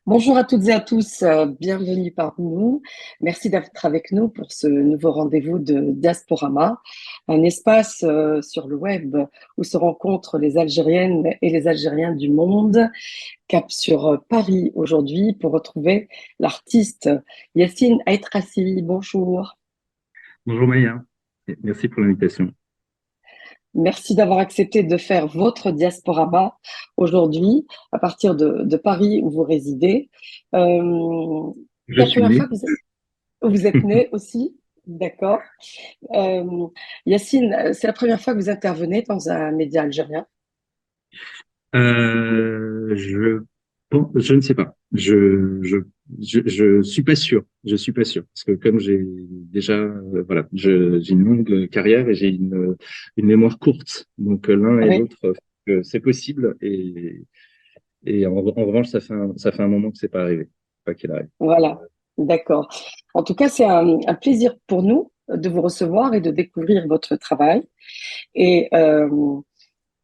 Bonjour à toutes et à tous, bienvenue parmi nous. Merci d'être avec nous pour ce nouveau rendez-vous de Diasporama, un espace sur le web où se rencontrent les Algériennes et les Algériens du monde. Cap sur Paris aujourd'hui pour retrouver l'artiste Yacine Aïtrassi. Bonjour. Bonjour Maya, et merci pour l'invitation. Merci d'avoir accepté de faire votre Diasporama aujourd'hui à partir de Paris où vous résidez. Je C'est la suis première né. fois que vous êtes né aussi, d'accord. Euh, Yacine, c'est la première fois que vous intervenez dans un média algérien. Je, bon, je ne sais pas. Je suis pas sûr. Je suis pas sûr parce que comme j'ai déjà, voilà, j'ai une longue carrière et j'ai une mémoire courte. Donc l'un et Oui, l'autre, c'est possible et en revanche, ça fait un moment que c'est pas arrivé. Pas qu'il arrive. voilà, d'accord. En tout cas, c'est un plaisir pour nous de vous recevoir et de découvrir votre travail et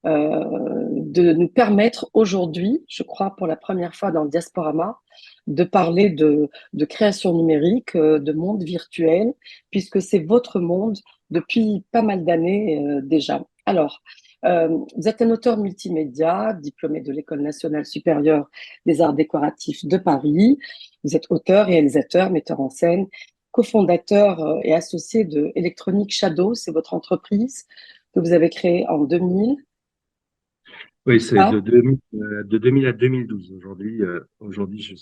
de nous permettre aujourd'hui, je crois pour la première fois dans Diasporama, de parler de création numérique, de monde virtuel, puisque c'est votre monde depuis pas mal d'années déjà. Alors, vous êtes un auteur multimédia, diplômé de l'École nationale supérieure des arts décoratifs de Paris. Vous êtes auteur, réalisateur, metteur en scène, cofondateur et associé de Electronic Shadow, c'est votre entreprise que vous avez créée en 2000. Oui, c'est Ah, de 2000 à 2012. Aujourd'hui,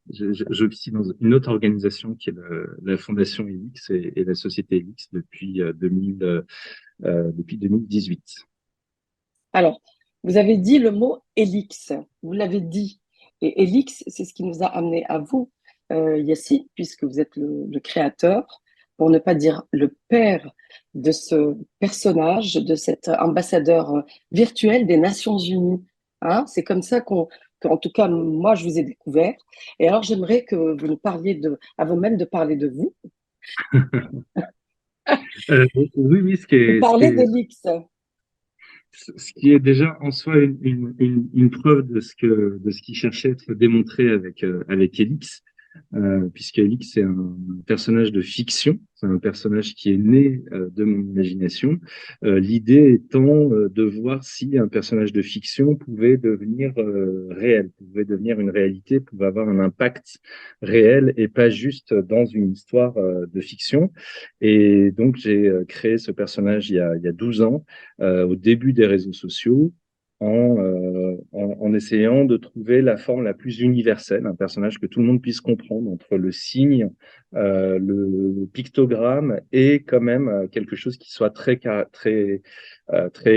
j'officie dans une autre organisation qui est la Fondation Elix et la Société Elix depuis 2018. alors, vous avez dit le mot Elix, vous l'avez dit. Et Elix, c'est ce qui nous a amené à vous, Yassine, puisque vous êtes le créateur, pour ne pas dire le père de ce personnage, de cet ambassadeur virtuel des Nations Unies. Hein, c'est comme ça qu'en tout cas, moi, je vous ai découvert. Et alors, j'aimerais que vous nous parliez avant même de parler de vous, Oui, oui, vous parlez d'Elix. ce qui est déjà en soi une preuve de ce qu'il cherchait à être démontré avec Elix. Puisque Alix c'est un personnage de fiction, c'est un personnage qui est né de mon imagination. L'idée étant de voir si un personnage de fiction pouvait devenir réel, pouvait devenir une réalité, pouvait avoir un impact réel et pas juste dans une histoire de fiction. Et donc j'ai créé ce personnage il y a 12 ans, au début des réseaux sociaux en essayant de trouver la forme la plus universelle, un personnage que tout le monde puisse comprendre entre le signe, le pictogramme et quand même quelque chose qui soit très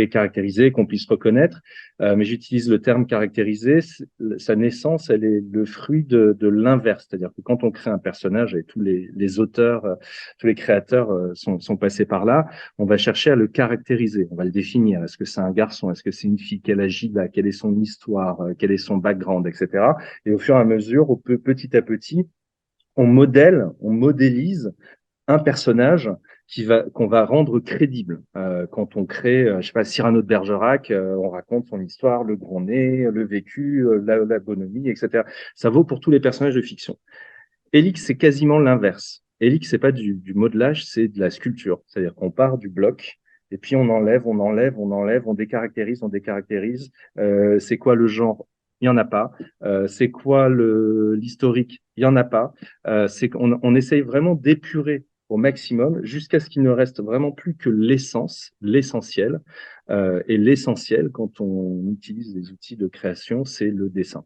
caractérisé, qu'on puisse reconnaître. Mais j'utilise le terme caractérisé. Sa naissance, elle est le fruit de l'inverse, c'est-à-dire que quand on crée un personnage, et tous les auteurs, tous les créateurs sont passés par là, on va chercher à le caractériser, on va le définir. Est-ce que c'est un garçon? Est-ce que c'est une fille? Quel âge il a? Quelle est son histoire? Quel est son background, etc. Et au fur et à mesure, petit à petit, on modélise un personnage qu'on va rendre crédible. Quand on crée, je sais pas, Cyrano de Bergerac, on raconte son histoire, le grand nez, le vécu, la bonhomie, etc. Ça vaut pour tous les personnages de fiction. Elix, c'est quasiment l'inverse. Elix, c'est pas du modelage, c'est de la sculpture. C'est-à-dire qu'on part du bloc et puis on enlève, on enlève, on enlève, on décaractérise, on décaractérise. C'est quoi le genre? Il y en a pas. C'est quoi l'historique? Il y en a pas. C'est qu'on essaye vraiment d'épurer au maximum jusqu'à ce qu'il ne reste vraiment plus que l'essence, l'essentiel. Et l'essentiel, quand on utilise les outils de création, c'est le dessin.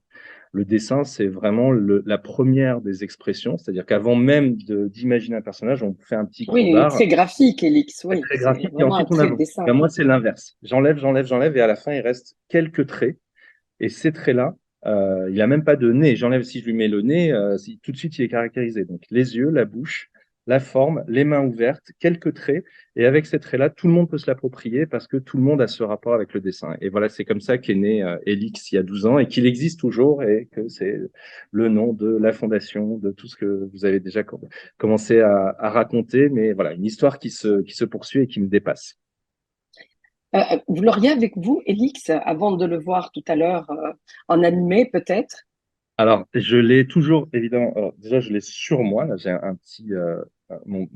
Le dessin, c'est vraiment la première des expressions, c'est-à-dire qu'avant même d'imaginer un personnage, on fait un petit Oui, crowbar, très graphique, Elix, c'est oui, très c'est graphique, et vraiment un ensuite on trait de avance. Ben, dessin. moi, c'est l'inverse. J'enlève, j'enlève, j'enlève, et à la fin, il reste quelques traits. Et ces traits-là, il n'a même pas de nez. J'enlève, si je lui mets le nez, tout de suite, il est caractérisé. Donc, les yeux, la bouche, la forme, les mains ouvertes, quelques traits. Et avec ces traits-là, tout le monde peut se l'approprier parce que tout le monde a ce rapport avec le dessin. Et voilà, c'est comme ça qu'est né Elix il y a 12 ans et qu'il existe toujours et que c'est le nom de la fondation, de tout ce que vous avez déjà commencé à raconter. Mais voilà, une histoire qui se poursuit et qui me dépasse. Vous l'auriez avec vous, Elix, avant de le voir tout à l'heure en animé peut-être? Alors, je l'ai toujours, évidemment. Alors, déjà, je l'ai sur moi. Là, j'ai un petit, mon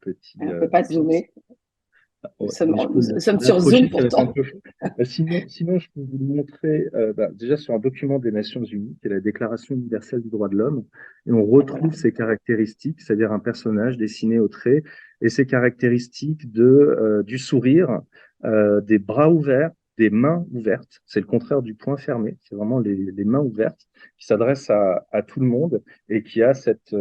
petit On ne peut pas kit. zoomer. Ouais, mais je peux Nous sommes sur Zoom l'approcher, ça va être un pourtant. peu chaud. Sinon, je peux vous le montrer déjà sur un document des Nations Unies, qui est la Déclaration universelle des droits de l'homme, et on Ah, retrouve voilà. ses caractéristiques, c'est-à-dire un personnage dessiné au trait, et ses caractéristiques du sourire, des bras ouverts, des mains ouvertes. C'est le contraire du poing fermé, c'est vraiment les mains ouvertes qui s'adressent à tout le monde et qui a cette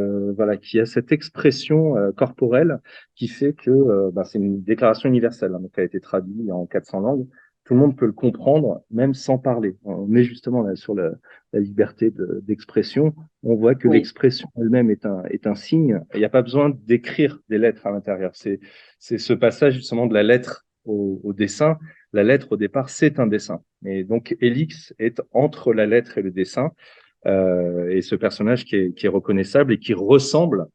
expression corporelle qui fait que c'est une déclaration universelle, hein, donc qui a été traduite en 400 langues. Tout le monde peut le comprendre, même sans parler. On est justement là sur la liberté d'expression. On voit que Oui, l'expression elle-même est un signe. Il n'y a pas besoin d'écrire des lettres à l'intérieur. C'est ce passage justement de la lettre au dessin. La lettre, au départ, c'est un dessin. Et donc, Élix est entre la lettre et le dessin. Et ce personnage qui est reconnaissable et qui ressemble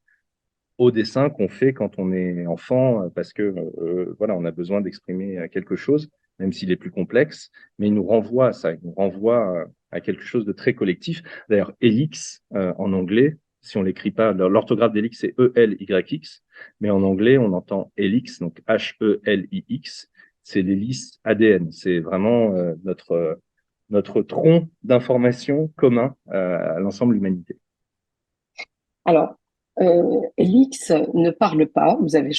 au dessin qu'on fait quand on est enfant, parce que voilà, on a besoin d'exprimer quelque chose, même s'il est plus complexe, mais il nous renvoie à ça, il nous renvoie à quelque chose de très collectif. D'ailleurs, Helix en anglais, si on l'écrit pas, l'orthographe d'Helix c'est E-L-Y-X, mais en anglais on entend Helix, donc H-E-L-I-X, c'est l'hélice ADN, c'est vraiment notre tronc d'information commun à l'ensemble de l'humanité. alors, Elix ne parle pas. Vous avez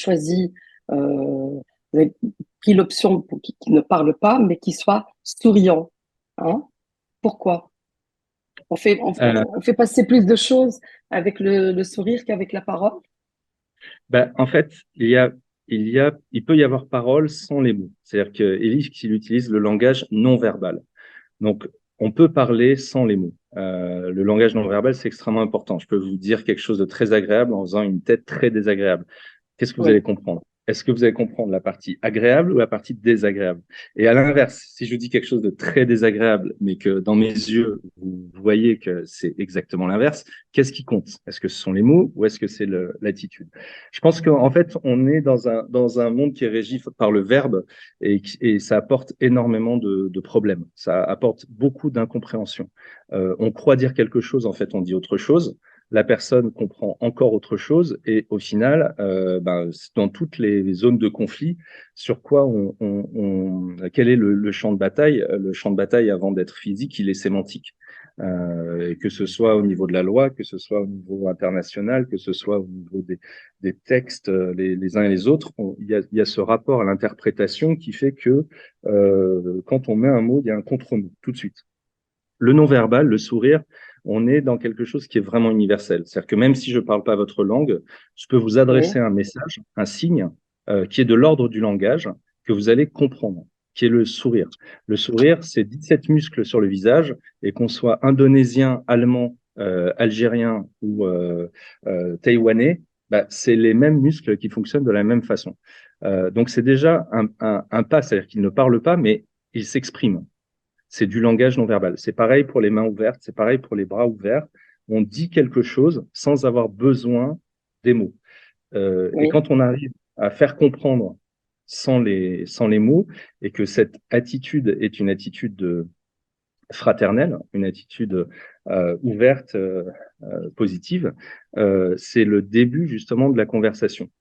pris l'option pour qu'il ne parle pas, mais qu'il soit souriant. Hein? Pourquoi? Euh, On fait passer plus de choses avec le sourire qu'avec la parole. En fait, il peut y avoir parole sans les mots. C'est-à-dire que Elif, il utilise le langage non verbal. Donc, on peut parler sans les mots. Le langage non verbal, c'est extrêmement important. Je peux vous dire quelque chose de très agréable en faisant une tête très désagréable. Qu'est-ce que vous allez Oui, comprendre? Est-ce que vous allez comprendre la partie agréable ou la partie désagréable? Et à l'inverse, si je vous dis quelque chose de très désagréable, mais que dans mes yeux, vous voyez que c'est exactement l'inverse, qu'est-ce qui compte? Est-ce que ce sont les mots ou est-ce que c'est l'attitude? Je pense qu'en fait, on est dans un monde qui est régi par le verbe et ça apporte énormément de problèmes. Ça apporte beaucoup d'incompréhension. On croit dire quelque chose, en fait, on dit autre chose. La personne comprend encore autre chose et au final, dans toutes les zones de conflit, sur quoi quel est le champ de bataille? Le champ de bataille, avant d'être physique, il est sémantique. Et que ce soit au niveau de la loi, que ce soit au niveau international, que ce soit au niveau des textes, les uns et les autres, il y a ce rapport à l'interprétation qui fait que quand on met un mot, il y a un contre-mot tout de suite. Le non-verbal, le sourire, on est dans quelque chose qui est vraiment universel. C'est-à-dire que même si je ne parle pas votre langue, je peux vous oui. adresser un message, un signe qui est de l'ordre du langage que vous allez comprendre, qui est le sourire. Le sourire, c'est 17 muscles sur le visage et qu'on soit indonésien, allemand, algérien ou taïwanais, c'est les mêmes muscles qui fonctionnent de la même façon. Donc c'est déjà un pas, c'est-à-dire qu'il ne parle pas, mais il s'exprime. C'est du langage non verbal. C'est pareil pour les mains ouvertes, c'est pareil pour les bras ouverts. On dit quelque chose sans avoir besoin des mots. Et Oui. quand on arrive à faire comprendre sans les mots, et que cette attitude est une attitude fraternelle, une attitude ouverte, positive, c'est le début justement de la conversation.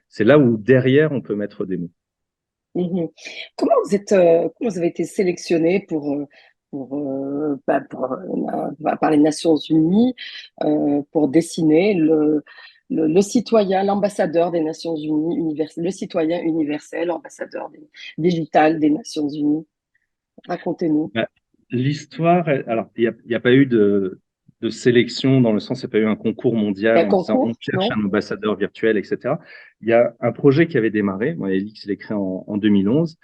C'est là où derrière on peut mettre des mots. Mhm. Comment vous avez été sélectionné par les Nations Unies pour dessiner le citoyen, l'ambassadeur des Nations Unies, le citoyen universel, digital des Nations Unies? Racontez-nous. Bah, l'histoire, alors, il y a pas eu de sélection dans le sens, il n'y a pas eu un concours Il y mondial a un en disant on concours, cherche non? un ambassadeur virtuel, etc. Il y a un projet qui avait démarré, moi, Elix, je l'ai créé en 2011,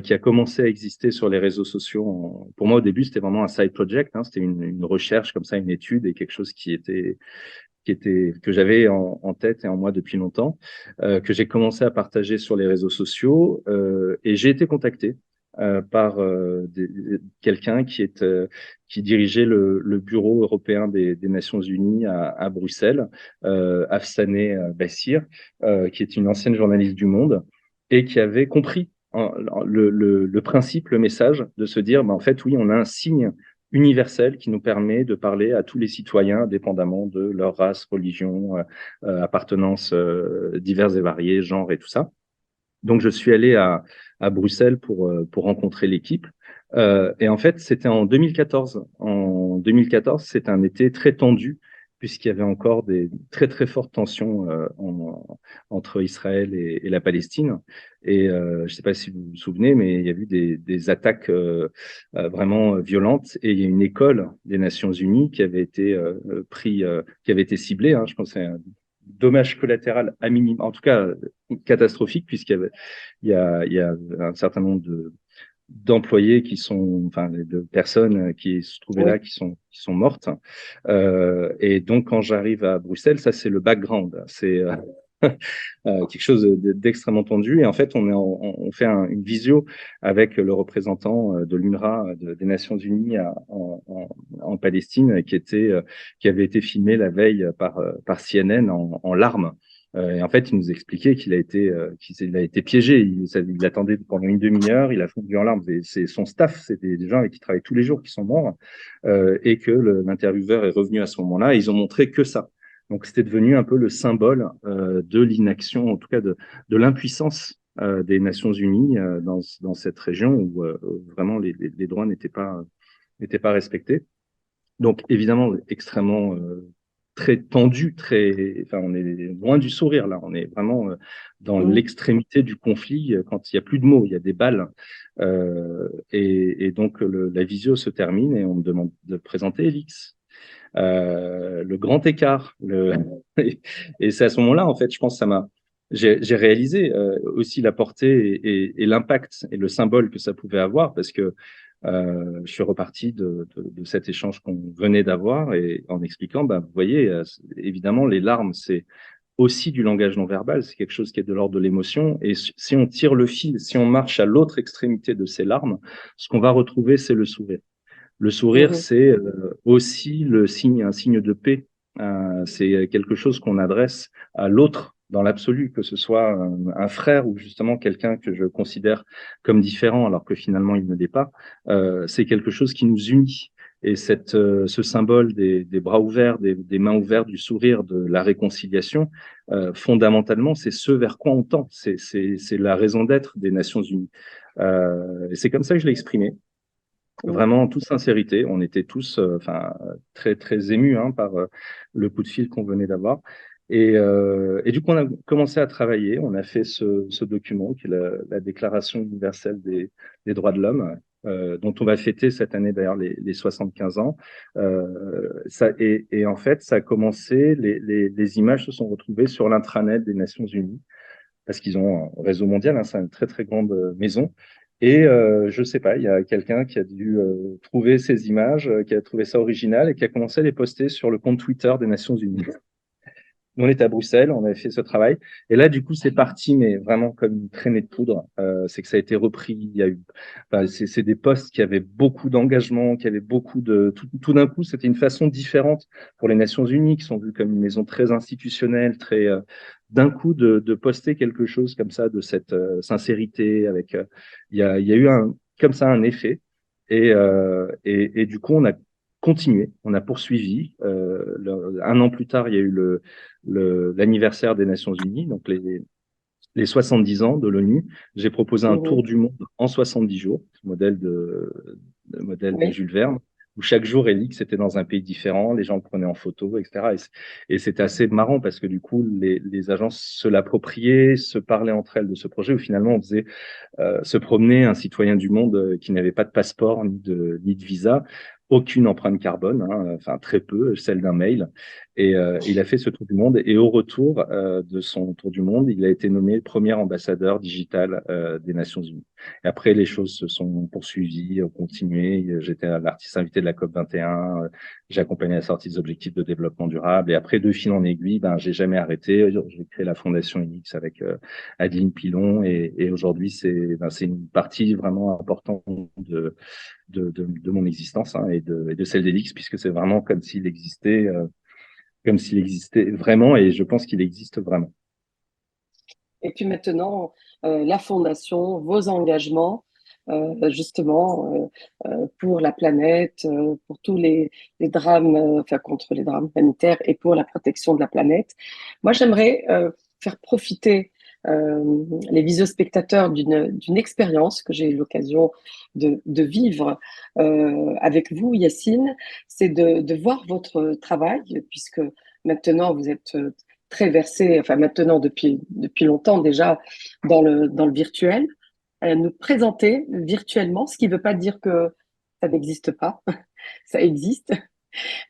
qui a commencé à exister sur les réseaux sociaux. Pour moi, au début, c'était vraiment un side project, hein, c'était une recherche comme ça, une étude et quelque chose que j'avais en tête et en moi depuis longtemps, que j'ai commencé à partager sur les réseaux sociaux et j'ai été contacté par quelqu'un qui dirigeait le bureau européen des Nations Unies à Bruxelles, Afsaneh Bassir, qui est une ancienne journaliste du Monde et qui avait compris le principe, le message de se dire, en fait, oui, on a un signe universel qui nous permet de parler à tous les citoyens, indépendamment de leur race, religion, appartenance diverses et variées, genre et tout ça. Donc, je suis allé à Bruxelles pour rencontrer l'équipe. Et en fait, c'était en 2014. En 2014, c'était un été très tendu, puisqu'il y avait encore des très, très fortes tensions entre Israël et la Palestine. Et je ne sais pas si vous vous souvenez, mais il y a eu des attaques vraiment violentes. Et il y a une école des Nations Unies qui avait été qui avait été ciblée. Hein, je pense que c'est un dommage collatéral à minimum, en tout cas catastrophique, puisqu'il y a un certain nombre d'employés qui sont, enfin, de personnes qui se trouvaient Oui. là, qui sont mortes. Et donc, quand j'arrive à Bruxelles, ça, c'est le background. C'est quelque chose d'extrêmement tendu. Et en fait, on fait une visio avec le représentant de l'UNRWA, des Nations Unies en Palestine, qui avait été filmé la veille par CNN en larmes. Et en fait, il nous expliquait qu'il a été piégé. Il attendait pendant une demi-heure, il a fondu en larmes. C'est son staff, c'est des gens avec qui il travaille tous les jours qui sont morts, et que l'intervieweur est revenu à ce moment-là. Et ils ont montré que ça. Donc, c'était devenu un peu le symbole de l'inaction, en tout cas de l'impuissance des Nations Unies dans cette région où vraiment les droits n'étaient pas respectés. Donc, évidemment, extrêmement très tendu, enfin, on est loin du sourire là. On est vraiment dans Mm. l'extrémité du conflit quand il y a plus de mots, il y a des balles. Et donc, la visio se termine et on me demande de présenter Elix. Le grand écart. Et c'est à ce moment-là, en fait, je pense que j'ai réalisé aussi la portée et l'impact et le symbole que ça pouvait avoir, parce que je suis reparti de cet échange qu'on venait d'avoir et en expliquant, bah, vous voyez, évidemment, les larmes, c'est aussi du langage non verbal, c'est quelque chose qui est de l'ordre de l'émotion. Et si on tire le fil, si on marche à l'autre extrémité de ces larmes, ce qu'on va retrouver, c'est le sourire. Le sourire, Mhm. c'est aussi un signe de paix. C'est quelque chose qu'on adresse à l'autre dans l'absolu, que ce soit un frère ou justement quelqu'un que je considère comme différent alors que finalement il ne l'est pas. C'est quelque chose qui nous unit. Et ce symbole des bras ouverts, des mains ouvertes, du sourire, de la réconciliation, fondamentalement, c'est ce vers quoi on tend. C'est la raison d'être des Nations Unies. Et c'est comme ça que je l'ai exprimé. Mm. Vraiment, en toute sincérité, on était tous enfin, très, très émus hein, par le coup de fil qu'on venait d'avoir. Et du coup, on a commencé à travailler. On a fait ce document qui est la Déclaration universelle des droits de l'homme, dont on va fêter cette année d'ailleurs les 75 ans. Et en fait, ça a commencé, les images se sont retrouvées sur l'intranet des Nations Unies parce qu'ils ont un réseau mondial, hein, c'est une très très grande maison. Et je sais pas, il y a quelqu'un qui a dû trouver ces images, qui a trouvé ça original et qui a commencé à les poster sur le compte Twitter des Nations Unies. Nous, on était à Bruxelles, on avait fait ce travail. Et là, du coup, c'est parti, mais vraiment comme une traînée de poudre. C'est que ça a été repris. Il y a eu, enfin, c'est des postes qui avaient beaucoup d'engagement, qui avaient beaucoup de. Tout d'un coup, c'était une façon différente pour les Nations Unies, qui sont vues comme une maison très institutionnelle, très. D'un coup, de poster quelque chose comme ça, de cette sincérité, avec. Il y a eu comme ça un effet. Et du coup, on a continué, on a poursuivi. Un an plus tard, il y a eu l'anniversaire des Nations Unies, donc les 70 ans de l'ONU. J'ai proposé un tour Mhm. du monde en 70 jours, modèle de Oui. Jules Verne, où chaque jour, Elix était dans un pays différent, les gens le prenaient en photo, etc. Et c'était assez marrant parce que du coup, les agences se l'appropriaient, se parlaient entre elles de ce projet, où finalement, on faisait se promener un citoyen du monde qui n'avait pas de passeport ni de visa, aucune empreinte carbone, hein, enfin très peu, celle d'un mail. Et il a fait ce tour du monde. Et au retour de son tour du monde, il a été nommé premier ambassadeur digital des Nations Unies. Et après, les choses se sont poursuivies, ont continué. J'étais l'artiste invité de la COP 21. J'ai accompagné la sortie des objectifs de développement durable. Et après, de fil en aiguille, ben, j'ai jamais arrêté. J'ai créé la Fondation UX avec Adeline Pilon. Et aujourd'hui, c'est une partie vraiment importante de mon existence hein, et de celle d'Elix, puisque c'est vraiment comme s'il existait vraiment, et je pense qu'il existe vraiment. Et puis maintenant, la fondation, vos engagements. justement pour la planète, pour tous les drames, enfin contre les drames humanitaires et pour la protection de la planète. Moi, j'aimerais faire profiter les visio-spectateurs d'une expérience que j'ai eu l'occasion de vivre avec vous, Yacine, c'est de voir votre travail, puisque maintenant vous êtes très versé, enfin maintenant depuis longtemps déjà, dans le virtuel, nous présenter virtuellement, ce qui ne veut pas dire que ça n'existe pas, ça existe.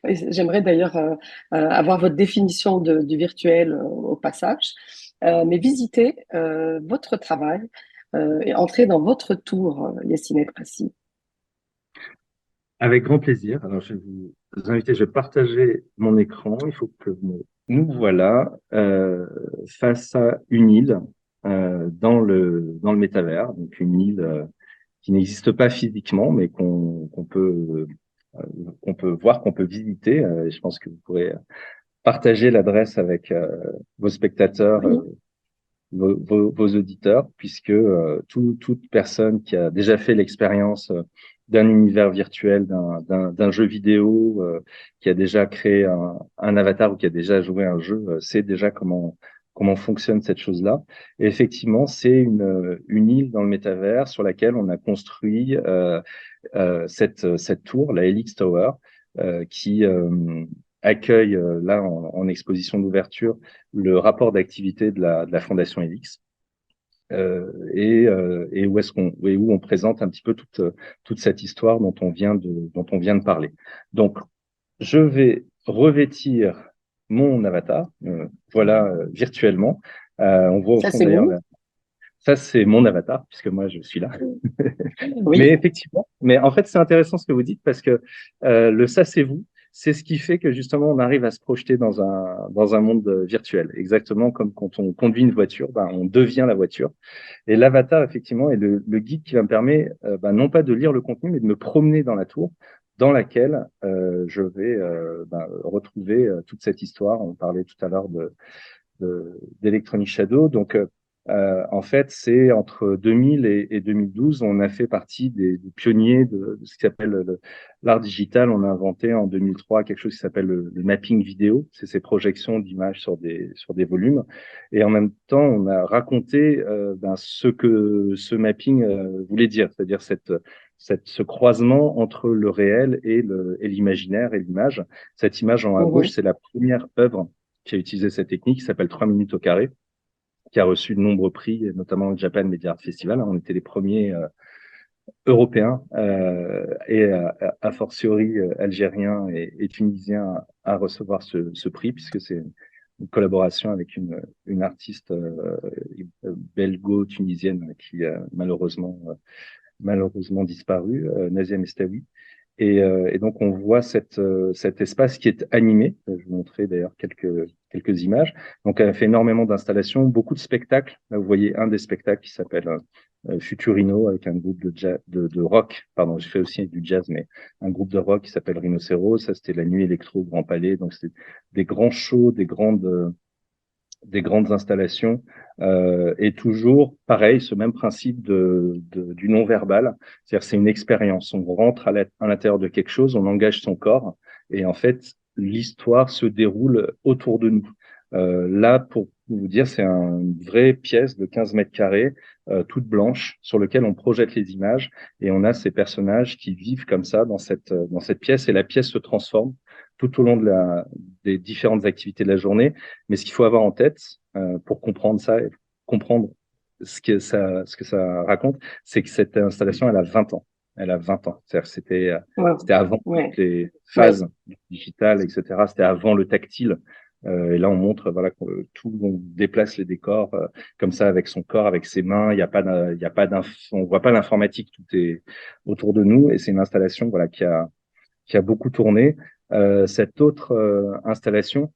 J'aimerais d'ailleurs avoir votre définition du virtuel au passage, mais visiter votre travail et entrer dans votre tour, Yacine El Prassi. Avec grand plaisir. Alors, je vais vous inviter, je vais partager mon écran. Il faut que nous voilà face à une île dans le métavers. Donc, une île qui n'existe pas physiquement, mais euh, qu'on peut voir, qu'on peut visiter. Je pense que vous pourrez partager l'adresse avec vos spectateurs, Oui. vos auditeurs, puisque toute personne qui a déjà fait l'expérience d'un univers virtuel, d'un jeu vidéo, qui a déjà créé un avatar ou qui a déjà joué un jeu, sait déjà comment fonctionne cette chose-là. Et effectivement, c'est une île dans le métavers sur laquelle on a construit cette tour, la Helix Tower, qui accueille là en exposition d'ouverture le rapport d'activité de la Fondation Helix. Et où on présente un petit peu toute cette histoire dont on vient de parler. Donc, je vais revêtir mon avatar, voilà, virtuellement. On voit au Ça, fond c'est d'ailleurs, vous? ça c'est mon avatar, puisque moi je suis là. Mais Oui, effectivement, mais en fait, c'est intéressant ce que vous dites parce que le ça, c'est vous. C'est ce qui fait que justement, on arrive à se projeter dans un monde virtuel. Exactement comme quand on conduit une voiture, ben, on devient la voiture. Et l'avatar, effectivement, est le guide qui va me permettre, ben, non pas de lire le contenu, mais de me promener dans la tour dans laquelle je vais ben, retrouver toute cette histoire. On parlait tout à l'heure d'Electronic Shadow. Donc, en fait, c'est entre 2000 et 2012, on a fait partie des pionniers de ce qui s'appelle l'art digital. On a inventé en 2003 quelque chose qui s'appelle le mapping vidéo. C'est ces projections d'images sur des volumes. Et en même temps, on a raconté ben, ce que ce mapping voulait dire, c'est-à-dire ce croisement entre le réel et l'imaginaire et l'image. Cette image en haut à gauche, mhm, c'est la première œuvre qui a utilisé cette technique, qui s'appelle 3 minutes au carré, qui a reçu de nombreux prix, notamment le Japan Media Art Festival. On était les premiers européens et a fortiori algériens et tunisiens à recevoir ce prix, puisque c'est une collaboration avec une artiste belgo-tunisienne qui a malheureusement disparu, Nazia Mestaoui. Et donc, on voit cet espace qui est animé. Je vais vous montrer d'ailleurs quelques images. Donc, elle a fait énormément d'installations, beaucoup de spectacles. Là, vous voyez un des spectacles qui s'appelle Futurino, avec un groupe de rock. Pardon, j'ai fait aussi du jazz, mais un groupe de rock qui s'appelle Rhinocéros. Ça, c'était la nuit électro au Grand Palais. Donc, c'était des grands shows, des grandes installations, et toujours pareil, ce même principe du non-verbal, c'est-à-dire c'est une expérience, on rentre à l'intérieur de quelque chose, on engage son corps, et en fait, l'histoire se déroule autour de nous. Là, pour vous dire, c'est une vraie pièce de 15 mètres carrés, toute blanche, sur lequel on projette les images, et on a ces personnages qui vivent comme ça dans cette pièce, et la pièce se transforme tout au long des différentes activités de la journée. Mais ce qu'il faut avoir en tête pour comprendre ça et comprendre ce que ça raconte, c'est que cette installation, elle a 20 ans. Elle a 20 ans. C'est-à-dire que ouais, c'était avant toutes ouais, les ouais, phases digitales, etc. C'était avant le tactile. Et là, on montre voilà que tout, on déplace les décors comme ça avec son corps, avec ses mains. Il y a pas on voit pas l'informatique. Tout est autour de nous. Et c'est une installation voilà qui a beaucoup tourné. Cette autre installation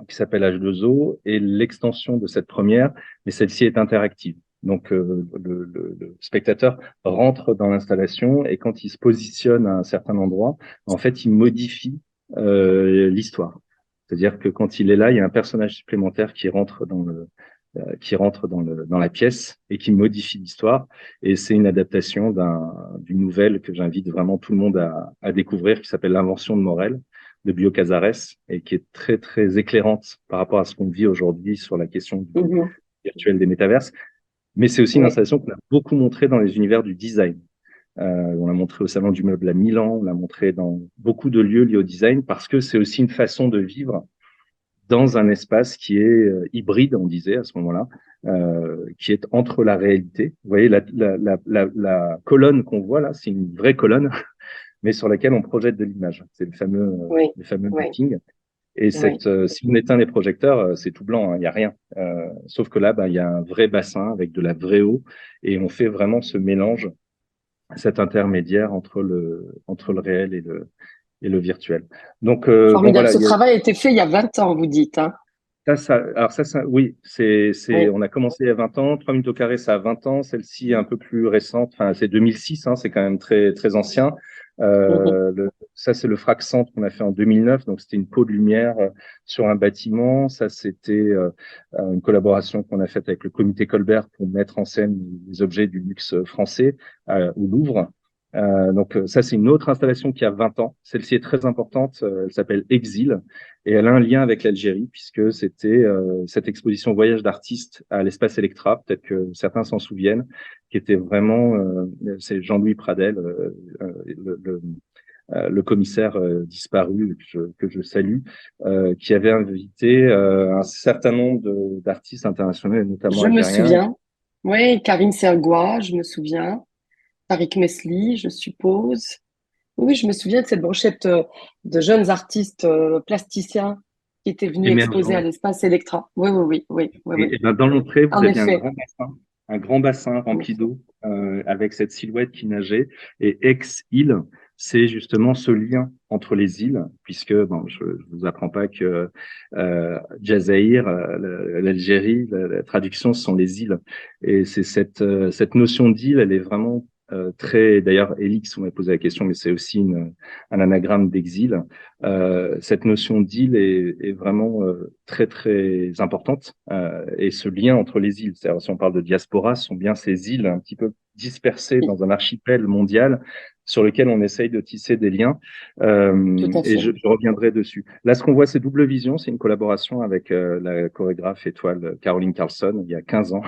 qui s'appelle H2O est l'extension de cette première, mais celle-ci est interactive. Donc le spectateur rentre dans l'installation et quand il se positionne à un certain endroit, en fait, il modifie l'histoire. C'est-à-dire que quand il est là, il y a un personnage supplémentaire qui rentre qui rentre dans la pièce et qui modifie l'histoire. Et c'est une adaptation d'une nouvelle que j'invite vraiment tout le monde à découvrir, qui s'appelle L'invention de Morel, de Bio Casares, et qui est très, très éclairante par rapport à ce qu'on vit aujourd'hui sur la question du Mhm. virtuel des métaverses. Mais c'est aussi une Oui, installation qu'on a beaucoup montrée dans les univers du design. On l'a montré au Salon du Meuble à Milan, on l'a montré dans beaucoup de lieux liés au design, parce que c'est aussi une façon de vivre dans un espace qui est hybride, on disait à ce moment-là, qui est entre la réalité. Vous voyez, la colonne qu'on voit là, c'est une vraie colonne, mais sur laquelle on projette de l'image. C'est oui, le fameux oui, mapping. Et oui. si on éteint les projecteurs, c'est tout blanc, hein, il n'y a rien. Sauf que là, bah, il y a un vrai bassin avec de la vraie eau, et on fait vraiment ce mélange, cet intermédiaire entre le réel et le virtuel. Donc, bon, Formidable. voilà, Ce il y a, travail a été fait il y a 20 ans, vous dites, hein? alors oui, Oui. on a commencé il y a 20 ans, 3 minutes au carré, ça a 20 ans, celle-ci est un peu plus récente, enfin, c'est 2006, hein, c'est quand même très, très ancien. Mhm. Ça, c'est le frac centre qu'on a fait en 2009, donc c'était une peau de lumière sur un bâtiment. Ça, c'était une collaboration qu'on a faite avec le comité Colbert pour mettre en scène les objets du luxe français au Louvre. Donc ça, c'est une autre installation qui a 20 ans. Celle-ci est très importante, elle s'appelle Exil. Et elle a un lien avec l'Algérie, puisque c'était cette exposition Voyage d'artistes à l'espace Electra, peut-être que certains s'en souviennent, qui était vraiment, c'est Jean-Louis Pradel, le commissaire disparu, que je salue, qui avait invité un certain nombre d'artistes internationaux, notamment Je me algériens. souviens. Oui, Karim Sergois, je me souviens. Tariq Mesli, je suppose. Oui, je me souviens de cette brochette de jeunes artistes plasticiens qui étaient venus exposer à Émergents. l'espace Electra. Oui, oui, oui, oui, oui, Et oui. ben, dans l'entrée, En vous aviez effet, un grand bassin en rempli effet. d'eau avec cette silhouette qui nageait. Et Aix-Île, c'est justement ce lien entre les îles, puisque bon, je vous apprends pas que Jazaïr, l'Algérie, la traduction, ce sont les îles. Et c'est cette notion d'île, elle est vraiment très. D'ailleurs, Élix, on m'a posé la question, mais c'est aussi un anagramme d'exil. Cette notion d'île est vraiment très très importante et ce lien entre les îles, c'est-à-dire si on parle de diaspora, ce sont bien ces îles un petit peu dispersées dans un archipel mondial sur lequel on essaye de tisser des liens Tout à et fait. je reviendrai dessus. Là, ce qu'on voit, c'est Double Vision, c'est une collaboration avec la chorégraphe étoile Caroline Carlson il y a 15 ans.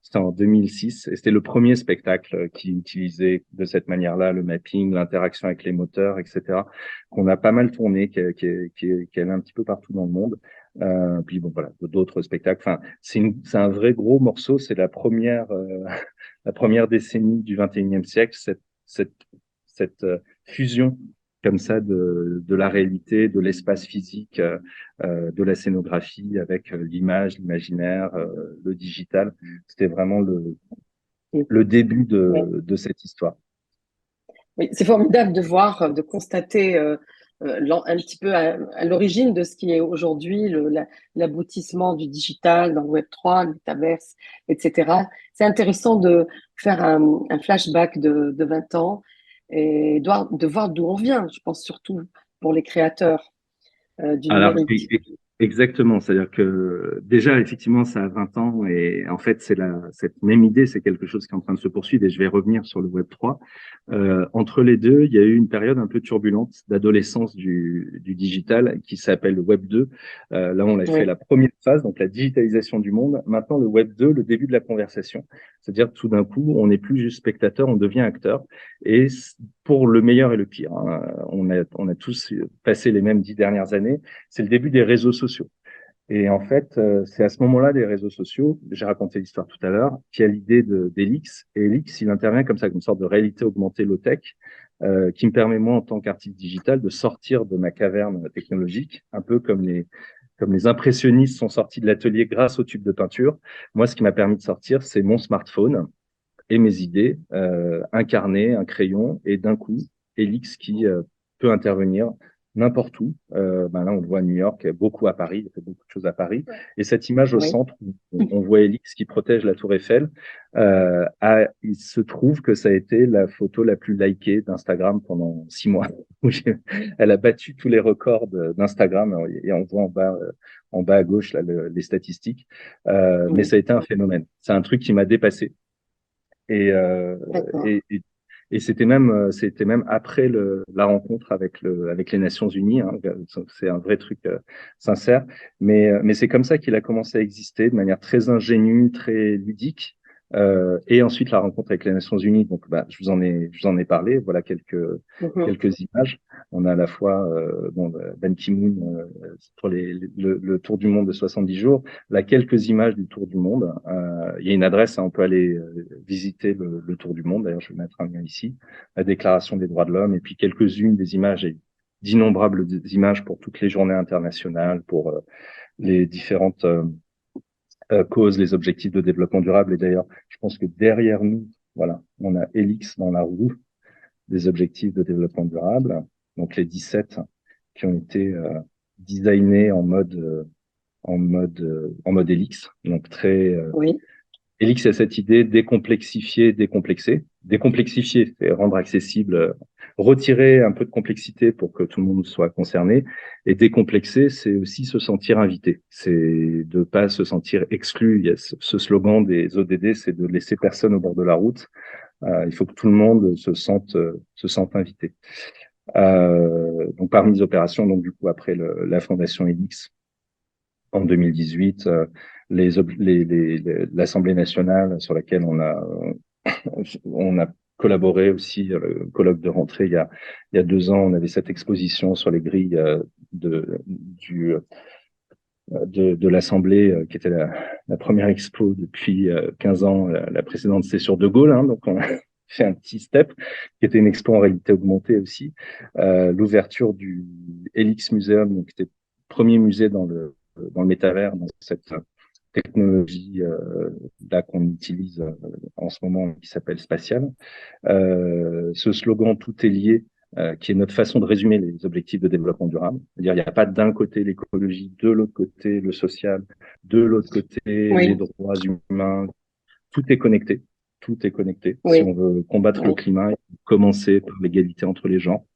C'était en 2006 et c'était le premier spectacle qui utilisait de cette manière-là le mapping, l'interaction avec les moteurs, etc. Qu'on a pas mal tourné, qui est un petit peu partout dans le monde. Puis bon voilà, d'autres spectacles. Enfin, c'est un vrai gros morceau. C'est la première décennie du 21e siècle. Cette, cette fusion comme ça de la réalité, de l'espace physique, de la scénographie avec l'image, l'imaginaire, le digital. C'était vraiment Oui, le début oui. de cette histoire. Oui, c'est formidable de voir, de constater un petit peu à l'origine de ce qui est aujourd'hui l'aboutissement du digital dans le Web3, le Metaverse, etc. C'est intéressant de faire un flashback de 20 ans et de voir d'où on vient, je pense surtout pour les créateurs du Alors, numérique. exactement. C'est-à-dire que déjà, effectivement, ça a 20 ans et en fait, cette même idée, c'est quelque chose qui est en train de se poursuivre et je vais revenir sur le Web 3. Entre les deux, il y a eu une période un peu turbulente d'adolescence du digital qui s'appelle le Web 2. Là, on a fait Oui, la première phase, donc la digitalisation du monde. Maintenant, le Web 2, le début de la conversation. C'est-à-dire tout d'un coup, on n'est plus juste spectateur, on devient acteur. Et pour le meilleur et le pire, hein. On a tous passé les mêmes 10 dernières années. C'est le début des réseaux sociaux. Et en fait, c'est à ce moment-là des réseaux sociaux, j'ai raconté l'histoire tout à l'heure, qu'il y a l'idée d'Elix. Et Elix, il intervient comme ça, comme une sorte de réalité augmentée low-tech, qui me permet, moi, en tant qu'artiste digital, de sortir de ma caverne technologique, un peu comme les impressionnistes sont sortis de l'atelier grâce au tube de peinture. Moi, ce qui m'a permis de sortir, c'est mon smartphone et mes idées, un carnet, un crayon, et d'un coup, Elix qui peut intervenir n'importe où. Là, on le voit à New York, beaucoup à Paris, il fait beaucoup de choses à Paris. Et cette image au Oui. centre, où on voit Elix qui protège la Tour Eiffel. Il se trouve que ça a été la photo la plus likée d'Instagram pendant 6 mois. Elle a battu tous les records d'Instagram et on voit en bas à gauche là, les statistiques. Mais Oui. ça a été un phénomène. C'est un truc qui m'a dépassé. Et, euh, D'accord. et c'était même après la rencontre avec les Nations Unies. Hein, c'est un vrai truc sincère. Mais c'est comme ça qu'il a commencé à exister de manière très ingénue, très ludique. Et ensuite la rencontre avec les Nations Unies. Donc, je vous en ai parlé. Voilà Mhm. quelques images. On a à la fois Ban Ki-moon pour le tour du monde de 70 jours. Là, quelques images du tour du monde. Il y a une adresse, hein, on peut aller visiter le tour du monde. D'ailleurs, je vais mettre un lien ici. La Déclaration des droits de l'homme et puis quelques-unes des images et d'innombrables images pour toutes les journées internationales, pour les différentes causes, les objectifs de développement durable. Et d'ailleurs, je pense que derrière nous, voilà, on a Helix dans la roue des objectifs de développement durable, donc les 17 qui ont été designés en mode Helix, donc très Oui. Helix a cette idée décomplexifier, décomplexer. Décomplexifier, c'est rendre accessible, retirer un peu de complexité pour que tout le monde soit concerné. Et décomplexer, c'est aussi se sentir invité. C'est de pas se sentir exclu. Il y a ce slogan des ODD, c'est de laisser personne au bord de la route. Il faut que tout le monde se sente invité. Donc parmi les opérations, donc du coup après la fondation Helix en 2018, l'Assemblée nationale sur laquelle on a collaboré aussi, le colloque de rentrée il y a 2 ans, on avait cette exposition sur les grilles de l'Assemblée, qui était la première expo depuis 15 ans. La précédente, c'est sur De Gaulle, hein, donc on a fait un petit step, qui était une expo en réalité augmentée aussi. L'ouverture du Helix Museum, donc qui était le premier musée dans le métavers, dans cette technologie là qu'on utilise en ce moment, qui s'appelle spatial. Ce slogan "Tout est lié", qui est notre façon de résumer les objectifs de développement durable. C'est-à-dire, il n'y a pas d'un côté l'écologie, de l'autre côté le social, de l'autre côté les Oui. droits humains. Tout est connecté. Tout est connecté. Si on Oui. veut combattre le Oui. climat, il faut commencer par l'égalité entre les gens.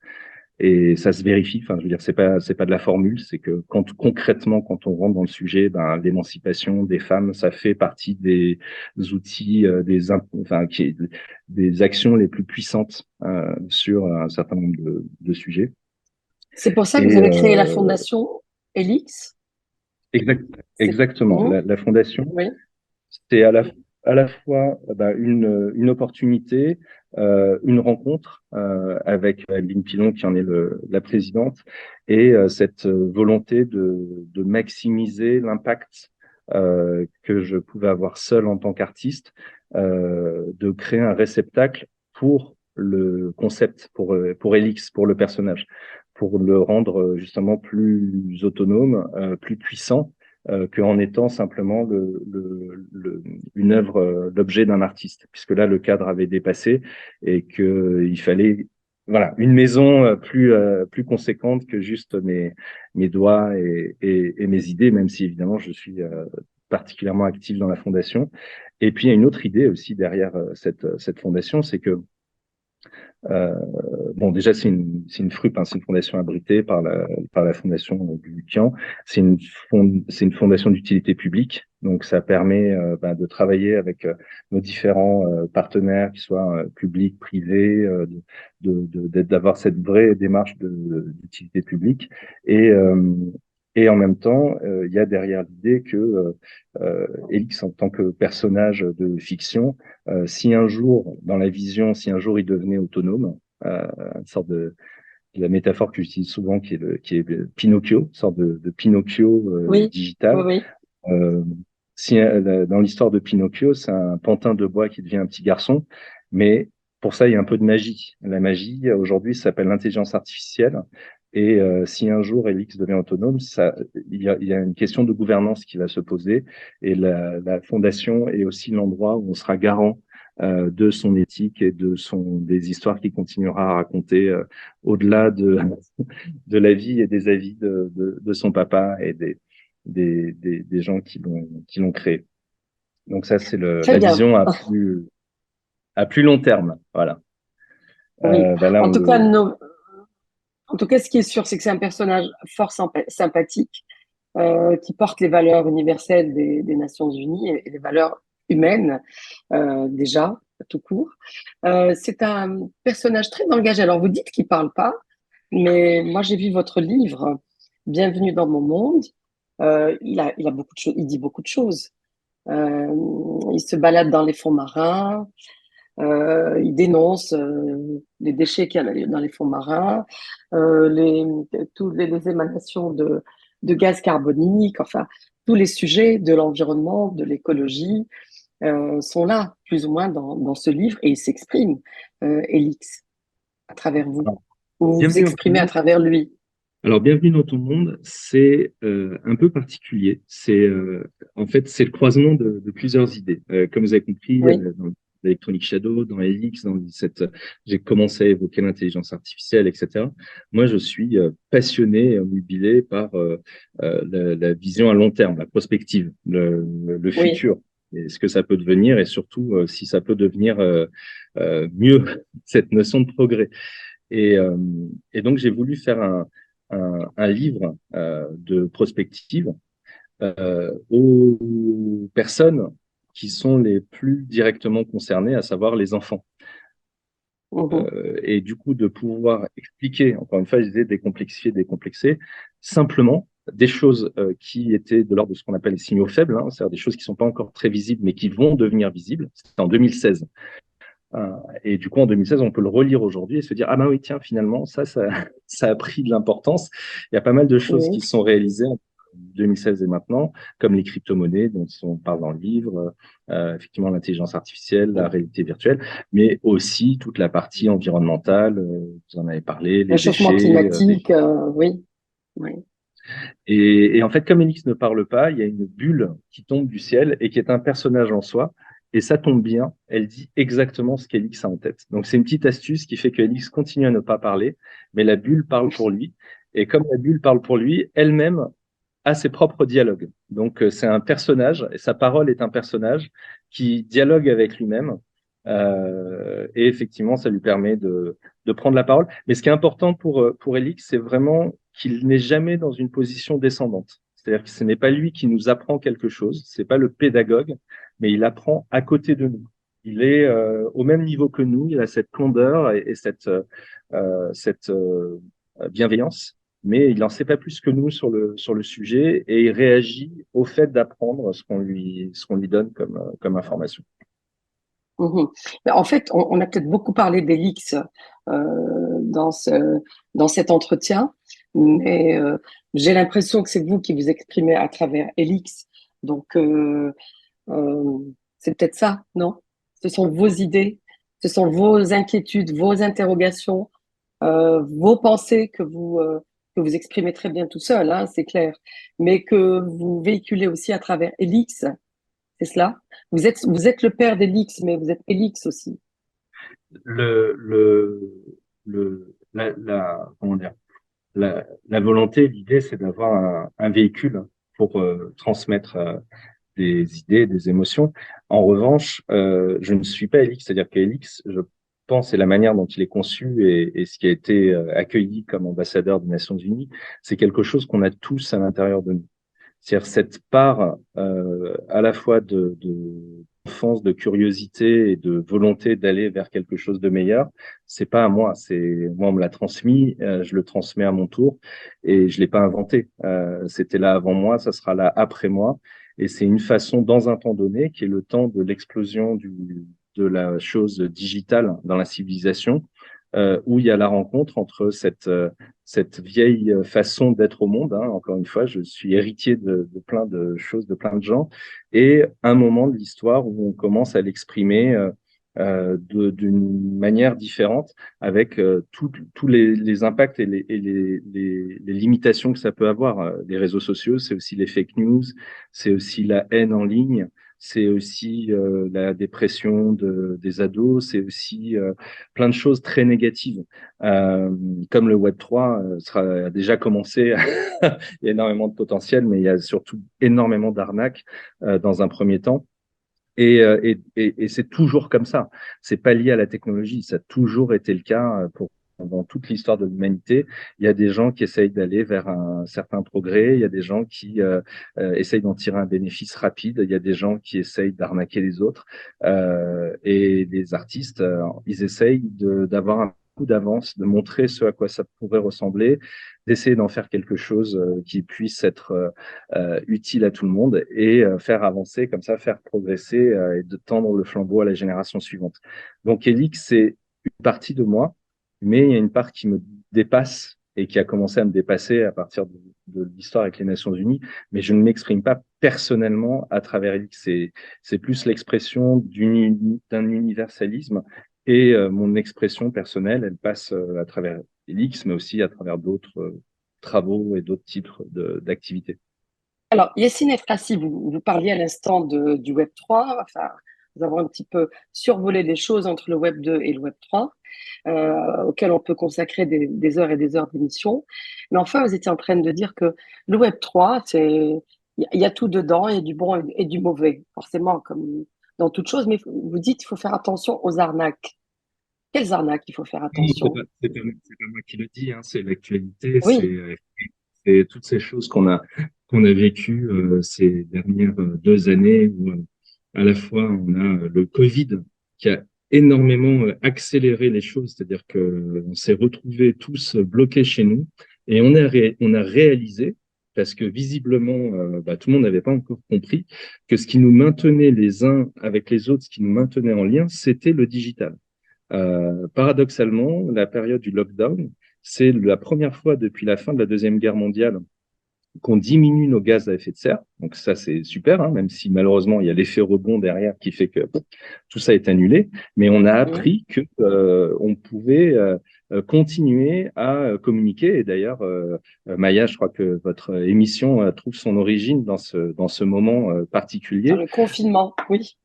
Et ça se vérifie. Enfin, je veux dire, c'est pas de la formule. C'est que concrètement, quand on rentre dans le sujet, l'émancipation des femmes, ça fait partie des outils, des actions les plus puissantes sur un certain nombre de sujets. C'est pour ça que vous Et avez créé la fondation Elix. exact, C'est exactement. Mhm. La fondation, Oui. c'est à la fois une opportunité, une rencontre avec Adeline Pilon, qui en est la présidente, et cette volonté de maximiser l'impact que je pouvais avoir seul en tant qu'artiste, de créer un réceptacle pour le concept, pour Elix, pour le personnage, pour le rendre justement plus autonome, plus puissant qu'en étant simplement une œuvre, l'objet d'un artiste, puisque là, le cadre avait dépassé et qu'il fallait voilà, une maison plus conséquente que juste mes doigts et mes idées, même si évidemment je suis particulièrement actif dans la fondation. Et puis il y a une autre idée aussi derrière cette fondation, c'est que bon, déjà, c'est une FRUP, hein, c'est une fondation abritée par la fondation du Lucian. C'est une fondation d'utilité publique. Donc, ça permet de travailler avec nos différents partenaires, qu'ils soient publics, privés, d'avoir cette vraie démarche d'utilité publique. Et, euh, et en même temps, il y a derrière l'idée que Elix, en tant que personnage de fiction, si un jour, dans la vision, si un jour il devenait autonome, une sorte de la métaphore que j'utilise souvent, qui est Pinocchio, une sorte de Pinocchio Oui. Oui. digital. Oui. Euh, si, dans l'histoire de Pinocchio, c'est un pantin de bois qui devient un petit garçon, mais pour ça, il y a un peu de magie. La magie, aujourd'hui, ça s'appelle l'intelligence artificielle. Et si un jour Elix devient autonome, il y a une question de gouvernance qui va se poser. Et la fondation est aussi l'endroit où on sera garant de son éthique et des histoires qu'il continuera à raconter au-delà de la vie et des avis de son papa et des gens qui l'ont créé. Donc ça, c'est Très la bien. vision à plus long terme. Voilà. Oui. Là, En tout cas, en tout cas, ce qui est sûr, c'est que c'est un personnage fort sympathique, qui porte les valeurs universelles des Nations Unies et les valeurs humaines, déjà, tout court. C'est un personnage très engagé. Alors, vous dites qu'il parle pas, mais moi, j'ai vu votre livre, Bienvenue dans mon monde. Il a beaucoup de choses, il dit beaucoup de choses. Il se balade dans les fonds marins, il dénonce les déchets qu'il y a dans les fonds marins, les, toutes les émanations de gaz carbonique, enfin, tous les sujets de l'environnement, de l'écologie sont là, plus ou moins, dans ce livre, et il s'exprime, Élix, à travers vous. Vous vous bienvenue dans ton exprimez à monde. travers lui. Alors, bienvenue dans ton monde, c'est un peu particulier. En fait, c'est le croisement de plusieurs idées. Comme vous avez compris, Oui, dans l'Electronic Shadow, dans Helix, j'ai commencé à évoquer l'intelligence artificielle, etc. Moi, je suis passionné et omnubilé par la vision à long terme, la prospective, le oui. futur, et ce que ça peut devenir, et surtout si ça peut devenir mieux, cette notion de progrès. Et, euh, et donc, j'ai voulu faire un livre de prospective aux personnes qui sont les plus directement concernées, à savoir les enfants. Mhm. Et du coup, de pouvoir expliquer, encore une fois, je disais décomplexifier, décomplexer, simplement des choses qui étaient de l'ordre de ce qu'on appelle les signaux faibles, hein, c'est-à-dire des choses qui ne sont pas encore très visibles, mais qui vont devenir visibles. C'était en 2016. Et du coup, en 2016, on peut le relire aujourd'hui et se dire, ah ben oui, tiens, finalement, ça a pris de l'importance. Il y a pas mal de choses qui Oui. sont réalisées en 2016 et maintenant, comme les crypto-monnaies dont on parle dans le livre, effectivement l'intelligence artificielle, la réalité virtuelle, mais aussi toute la partie environnementale, vous en avez parlé, les Réchauffement déchets. climatique, oui. Oui. Et en fait, comme Elix ne parle pas, il y a une bulle qui tombe du ciel et qui est un personnage en soi. Et ça tombe bien, elle dit exactement ce qu'Elix a en tête. Donc c'est une petite astuce qui fait qu'Elix continue à ne pas parler, mais la bulle parle pour lui. Et comme la bulle parle pour lui, elle-même a ses propres dialogues. Donc c'est un personnage, et sa parole est un personnage qui dialogue avec lui-même. Et effectivement, ça lui permet de prendre la parole. Mais ce qui est important pour Elix, c'est vraiment qu'il n'est jamais dans une position descendante. C'est-à-dire que ce n'est pas lui qui nous apprend quelque chose, c'est pas le pédagogue, mais il apprend à côté de nous. Il est au même niveau que nous, il a cette candeur et cette bienveillance, mais il n'en sait pas plus que nous sur le sujet et il réagit au fait d'apprendre ce qu'on lui donne comme information. Mhm. Mais en fait, on a peut-être beaucoup parlé d'Elix dans dans cet entretien, mais j'ai l'impression que c'est vous qui vous exprimez à travers Elix. Donc, euh, c'est peut-être ça, non? Ce sont vos idées, ce sont vos inquiétudes, vos interrogations, vos pensées que vous exprimez très bien tout seul, hein, c'est clair, mais que vous véhiculez aussi à travers Elix. C'est cela? Vous êtes le père d'Elix, mais vous êtes Elix aussi. Le, le, comment dire, la volonté, l'idée, c'est d'avoir un véhicule pour transmettre des idées, des émotions. En revanche, je ne suis pas Elix, c'est-à-dire qu'Elix, je pense, et la manière dont il est conçu et ce qui a été accueilli comme ambassadeur des Nations Unies, c'est quelque chose qu'on a tous à l'intérieur de nous. C'est-à-dire cette part à la fois d'enfance, de curiosité et de volonté d'aller vers quelque chose de meilleur, c'est pas à moi, c'est moi on me l'a transmis, je le transmets à mon tour et je l'ai pas inventé. C'était là avant moi, ça sera là après moi, et c'est une façon dans un temps donné qui est le temps de l'explosion de la chose digitale dans la civilisation, où il y a la rencontre entre cette vieille façon d'être au monde. Hein. Encore une fois, je suis héritier de plein de choses, de plein de gens, et un moment de l'histoire où on commence à l'exprimer d'une manière différente, avec tous les impacts les limitations que ça peut avoir. Les réseaux sociaux, c'est aussi les fake news, c'est aussi la haine en ligne, c'est aussi la dépression des ados, c'est aussi plein de choses très négatives. Comme le Web3 a déjà commencé, il y a énormément de potentiel, mais il y a surtout énormément d'arnaques dans un premier temps. Et c'est toujours comme ça. C'est pas lié à la technologie. Ça a toujours été le cas dans toute l'histoire de l'humanité. Il y a des gens qui essayent d'aller vers un certain progrès. Il y a des gens qui essayent d'en tirer un bénéfice rapide. Il y a des gens qui essayent d'arnaquer les autres. Et les artistes, ils essayent d'avoir un coup d'avance, de montrer ce à quoi ça pourrait ressembler, d'essayer d'en faire quelque chose qui puisse être utile à tout le monde et faire avancer comme ça, faire progresser et de tendre le flambeau à la génération suivante. Donc Elix, c'est une partie de moi, mais il y a une part qui me dépasse et qui a commencé à me dépasser à partir de l'histoire avec les Nations Unies, mais je ne m'exprime pas personnellement à travers Elix. C'est plus l'expression d'un universalisme et mon expression personnelle, elle passe à travers Elix, mais aussi à travers d'autres travaux et d'autres types d'activités. Alors, Yessine Efrassi, vous parliez à l'instant du Web 3, enfin, nous avons un petit peu survolé des choses entre le Web 2 et le Web 3, auxquelles on peut consacrer des heures et des heures d'émission. Mais enfin, vous étiez en train de dire que le Web 3, il y a tout dedans, il y a du bon et du mauvais, forcément, comme dans toute chose, mais vous dites qu'il faut faire attention aux arnaques. Quelles arnaques il faut faire Oui, attention? c'est pas moi qui le dis, hein, c'est l'actualité, Oui. c'est toutes ces choses qu'on a vécues ces dernières 2 années où à la fois on a le Covid qui a énormément accéléré les choses, c'est-à-dire que on s'est retrouvés tous bloqués chez nous et on a réalisé parce que visiblement tout le monde n'avait pas encore compris que ce qui nous maintenait les uns avec les autres, ce qui nous maintenait en lien, c'était le digital. Paradoxalement, la période du lockdown, c'est la première fois depuis la fin de la Deuxième Guerre mondiale qu'on diminue nos gaz à effet de serre. Donc ça, c'est super, hein, même si malheureusement, il y a l'effet rebond derrière qui fait que tout ça est annulé. Mais on a Mhm. appris que on pouvait continuer à communiquer. Et d'ailleurs, Maya, je crois que votre émission trouve son origine dans ce moment Dans particulier, le confinement, oui.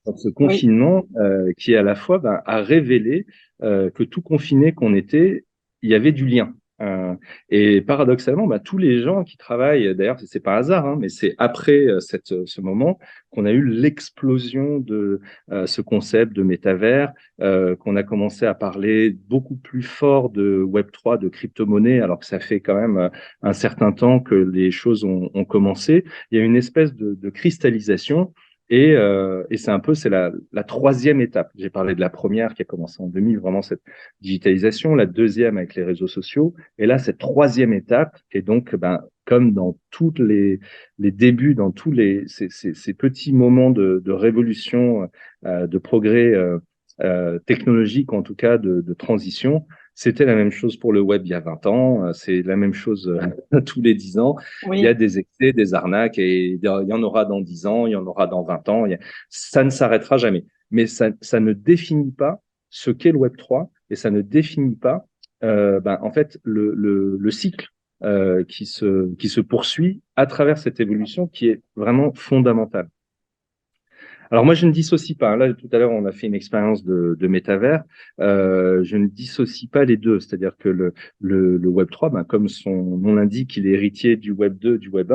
dans ce Oui. confinement qui à la fois a révélé que tout confiné qu'on était, il y avait du lien. Et paradoxalement, tous les gens qui travaillent, d'ailleurs, c'est pas hasard, hein, mais c'est après ce moment qu'on a eu l'explosion de ce concept de métavers, qu'on a commencé à parler beaucoup plus fort de Web3, de crypto-monnaie, alors que ça fait quand même un certain temps que les choses ont commencé. Il y a une espèce de cristallisation et c'est la troisième étape. J'ai parlé de la première qui a commencé en 2000, vraiment cette digitalisation, la deuxième avec les réseaux sociaux, et là, cette troisième étape, et donc, comme dans tous les débuts, dans tous ces petits moments de révolution, de progrès technologique, en tout cas de transition, c'était la même chose pour le web il y a 20 ans, c'est la même chose tous les 10 ans. Il y a Oui. des excès, des arnaques, et il y en aura dans 10 ans, il y en aura dans 20 ans. Ça ne s'arrêtera jamais. Mais ça ne définit pas ce qu'est le Web3 et ça ne définit pas en fait le cycle qui se poursuit à travers cette évolution qui est vraiment fondamentale. Alors moi, je ne dissocie pas, hein. Là, tout à l'heure, on a fait une expérience de métavers. Je ne dissocie pas les deux. C'est-à-dire que le Web 3, comme son nom l'indique, il est héritier du Web 2, du Web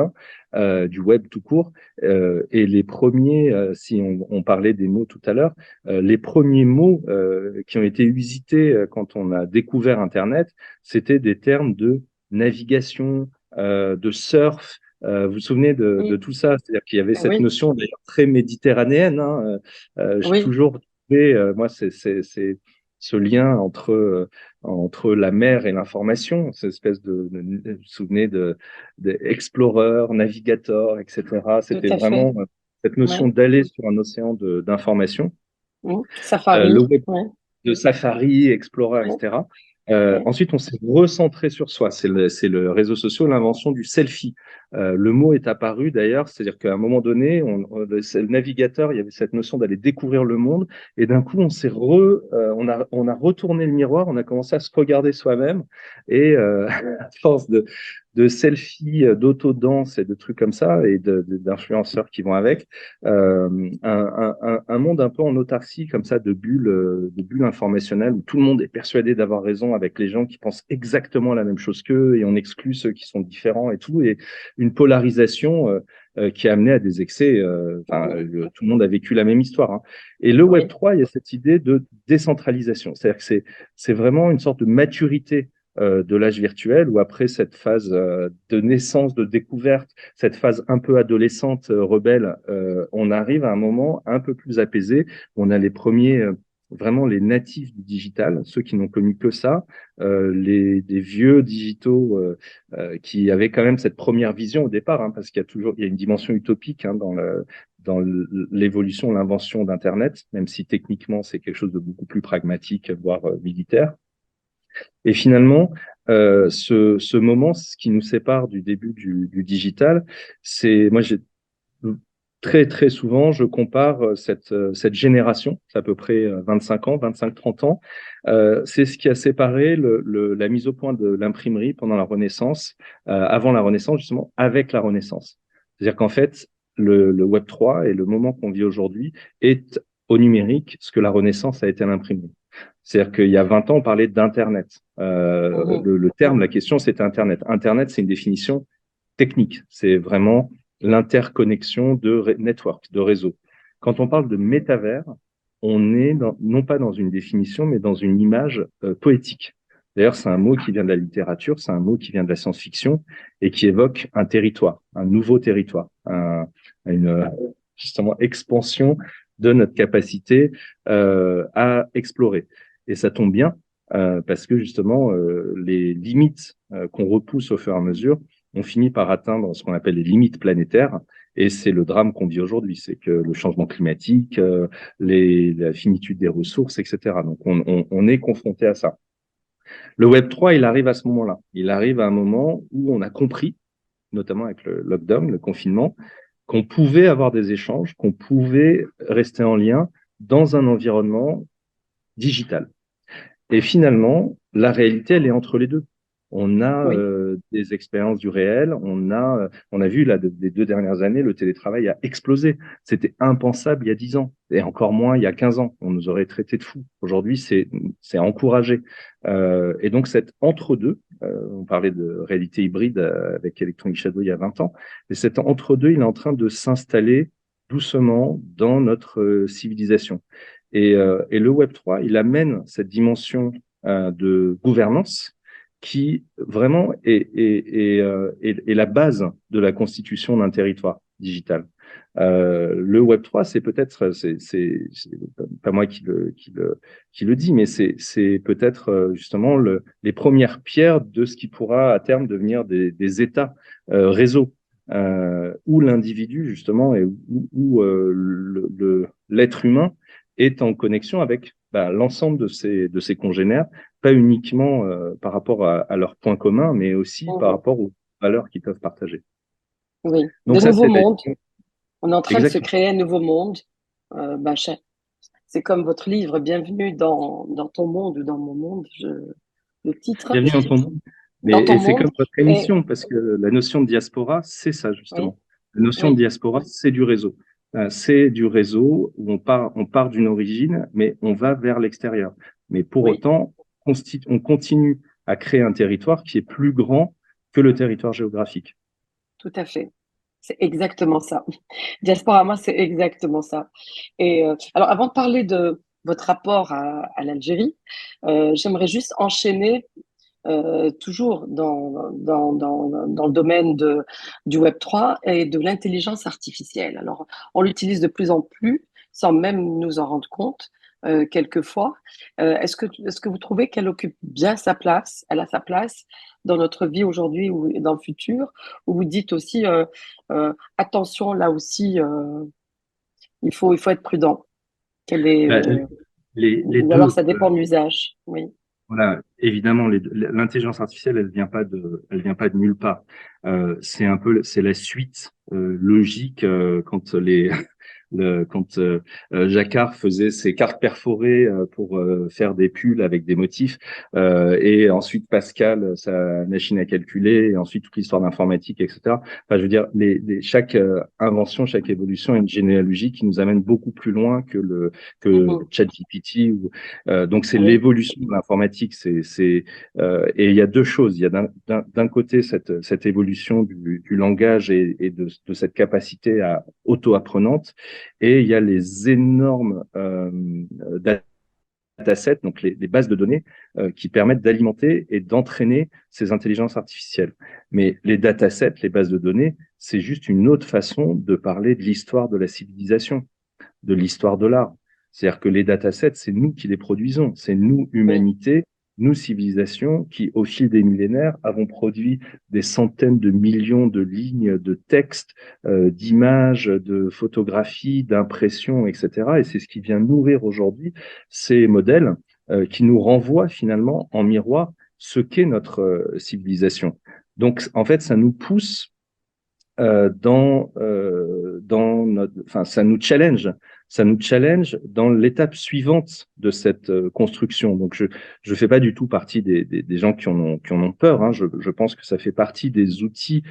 1, du Web tout court. Et les premiers, si on parlait des mots tout à l'heure, les premiers mots qui ont été usités quand on a découvert Internet, c'était des termes de navigation, de surf, vous vous souvenez de Oui. tout ça? C'est-à-dire qu'il y avait cette Oui. notion d'ailleurs très méditerranéenne, hein. J'ai Oui. toujours trouvé, moi, c'est ce lien entre la mer et l'information, cette espèce vous vous souvenez de explorer, navigator, etc. Tout C'était à fait. vraiment cette notion Oui. d'aller sur un océan d'information. Safari. Le web Oui. de Safari, Explorer, Oui. etc. Oui. Ensuite, on s'est recentré sur soi. C'est le réseau social, l'invention du selfie. Le mot est apparu d'ailleurs, c'est-à-dire qu'à un moment donné, c'est le navigateur, il y avait cette notion d'aller découvrir le monde, et d'un coup, on a retourné le miroir, on a commencé à se regarder soi-même, et à force de selfies, d'autodanse et de trucs comme ça, et d'influenceurs qui vont avec, un monde un peu en autarcie, comme ça, de bulles informationnelles, où tout le monde est persuadé d'avoir raison avec les gens qui pensent exactement la même chose qu'eux, et on exclut ceux qui sont différents et tout, et une polarisation qui a amené à des excès. Tout le monde a vécu la même histoire, hein. Et le Oui, Web3, il y a cette idée de décentralisation. C'est-à-dire que c'est vraiment une sorte de maturité de l'âge virtuel, où après cette phase de naissance, de découverte, cette phase un peu adolescente, rebelle, on arrive à un moment un peu plus apaisé. On a les premiers, vraiment les natifs du digital, ceux qui n'ont connu que ça, des vieux digitaux qui avaient quand même cette première vision au départ, hein, parce il y a une dimension utopique, hein, dans l'évolution, l'invention d'Internet, même si techniquement c'est quelque chose de beaucoup plus pragmatique, voire militaire. Et finalement, ce moment, ce qui nous sépare du début du digital, moi, très, très souvent, je compare cette génération, c'est à peu près 25 ans, 25-30 ans, c'est ce qui a séparé la mise au point de l'imprimerie pendant la Renaissance, avant la Renaissance, justement, avec la Renaissance. C'est-à-dire qu'en fait, le Web3 et le moment qu'on vit aujourd'hui est au numérique ce que la Renaissance a été à l'imprimerie. C'est-à-dire qu'il y a 20 ans, on parlait d'Internet. mhm, Le terme, la question, c'était Internet. Internet, c'est une définition technique. C'est vraiment l'interconnexion de network, de réseau. Quand on parle de métavers, on est non pas dans une définition, mais dans une image poétique. D'ailleurs, c'est un mot qui vient de la littérature, c'est un mot qui vient de la science-fiction et qui évoque un territoire, un nouveau territoire, une justement expansion de notre capacité à explorer. Et ça tombe bien parce que justement, les limites qu'on repousse au fur et à mesure, on finit par atteindre ce qu'on appelle les limites planétaires. Et c'est le drame qu'on vit aujourd'hui, c'est que le changement climatique, la finitude des ressources, etc. Donc on est confronté à ça. Le Web3, il arrive à ce moment-là. Il arrive à un moment où on a compris, notamment avec le lockdown, le confinement, qu'on pouvait avoir des échanges, qu'on pouvait rester en lien dans un environnement digital. Et finalement, la réalité, elle est entre les deux. On a oui, des expériences du réel, on a vu là des 2 dernières années, le télétravail a explosé. C'était impensable il y a 10 ans, et encore moins il y a 15 ans. On nous aurait traité de fous. Aujourd'hui, c'est encouragé. Et donc cet entre-deux, on parlait de réalité hybride avec Electronic Shadow il y a 20 ans, et cet entre-deux, il est en train de s'installer doucement dans notre civilisation. Et le Web3, il amène cette dimension de gouvernance qui vraiment est la base de la constitution d'un territoire digital. Le Web3, c'est peut-être, c'est pas moi qui le dit, mais c'est peut-être justement les premières pierres de ce qui pourra à terme devenir des États réseaux, où l'individu justement et où l'être humain est en connexion avec l'ensemble de ses congénères, pas uniquement par rapport à leurs points communs, mais aussi par mhm, rapport aux valeurs qu'ils peuvent partager. oui. De Donc ça, nouveaux c'est la mondes. vision. On est en train de se Exactement. créer un nouveau monde. Bah, c'est comme votre livre, Bienvenue dans ton monde ou dans mon monde, le titre, Bienvenue dans ton monde. dans ton Et c'est monde. comme votre Et émission, parce que la notion de diaspora, c'est ça oui, justement. La notion de oui, diaspora, c'est du réseau. C'est du réseau où on part d'une origine, mais on va vers l'extérieur. Mais pour oui, autant, on continue à créer un territoire qui est plus grand que le territoire géographique. tout à fait. C'est exactement ça. Diasporama, c'est exactement ça. Et alors, avant de parler de votre rapport à l'Algérie, j'aimerais juste enchaîner toujours dans le domaine du Web3 et de l'intelligence artificielle. Alors, on l'utilise de plus en plus sans même nous en rendre compte quelquefois. Est-ce que vous trouvez qu'elle occupe bien sa place, elle a sa place dans notre vie aujourd'hui ou dans le futur, ou vous dites aussi attention là aussi, il faut être prudent. Quelle est, Les ou alors deux. ça dépend de l'usage. Oui. Voilà, évidemment, l'intelligence artificielle, elle vient pas de nulle part. C'est un peu, c'est la suite logique quand Jacquard faisait ses cartes perforées pour faire des pulls avec des motifs, et ensuite Pascal, sa machine à calculer, et ensuite toute l'histoire d'informatique, etc. Enfin, je veux dire, chaque invention, chaque évolution a une généalogie qui nous amène beaucoup plus loin que Mhm. ChatGPT donc c'est Oui, l'évolution de l'informatique. Et il y a deux choses. Il y a d'un côté cette évolution du langage et de cette capacité à auto-apprenante, et il y a les énormes datasets, donc les bases de données qui permettent d'alimenter et d'entraîner ces intelligences artificielles. Mais les datasets, les bases de données, c'est juste une autre façon de parler de l'histoire de la civilisation, de l'histoire de l'art. C'est-à-dire que les datasets, c'est nous qui les produisons. C'est nous, oui, humanité, nous, civilisation, qui, au fil des millénaires, avons produit des centaines de millions de lignes de textes, d'images, de photographies, d'impressions, etc. Et c'est ce qui vient nourrir aujourd'hui ces modèles qui nous renvoient finalement en miroir ce qu'est notre civilisation. Donc, en fait, ça nous pousse dans notre, enfin, ça nous challenge dans l'étape suivante de cette construction. Donc, je fais pas du tout partie des gens qui en ont peur. Hein. Je pense que ça fait partie des outils.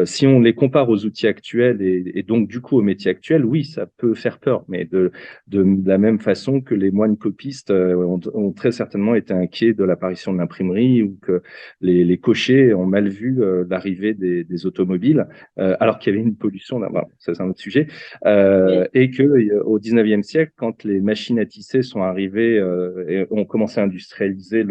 Si on les compare aux outils actuels et donc du coup aux métiers actuels, oui, ça peut faire peur, mais de la même façon que les moines copistes ont très certainement été inquiets de l'apparition de l'imprimerie ou que les cochers ont mal vu l'arrivée des automobiles alors qu'il y avait une pollution, là, bon, ça c'est un autre sujet, oui, et que au 19e siècle, quand les machines à tisser sont arrivées et ont commencé à industrialiser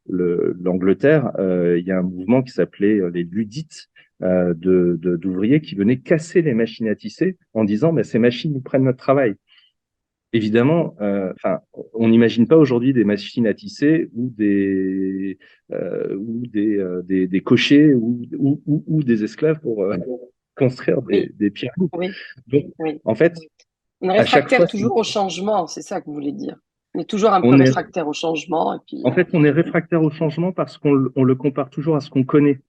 l'Angleterre, il y a un mouvement qui s'appelait les Luddites, d'ouvriers qui venaient casser les machines à tisser en disant bah, ces machines nous prennent notre travail. Évidemment, enfin, on n'imagine pas aujourd'hui des machines à tisser ou des cochers ou des esclaves pour construire oui, des pyramides. oui, Donc, oui. en fait, On est à chaque réfractaire fois, toujours au changement, c'est ça que vous voulez dire. On est toujours un peu on est, réfractaire au changement et puis, en fait, on est réfractaire au changement parce on le compare toujours à ce qu'on connaît.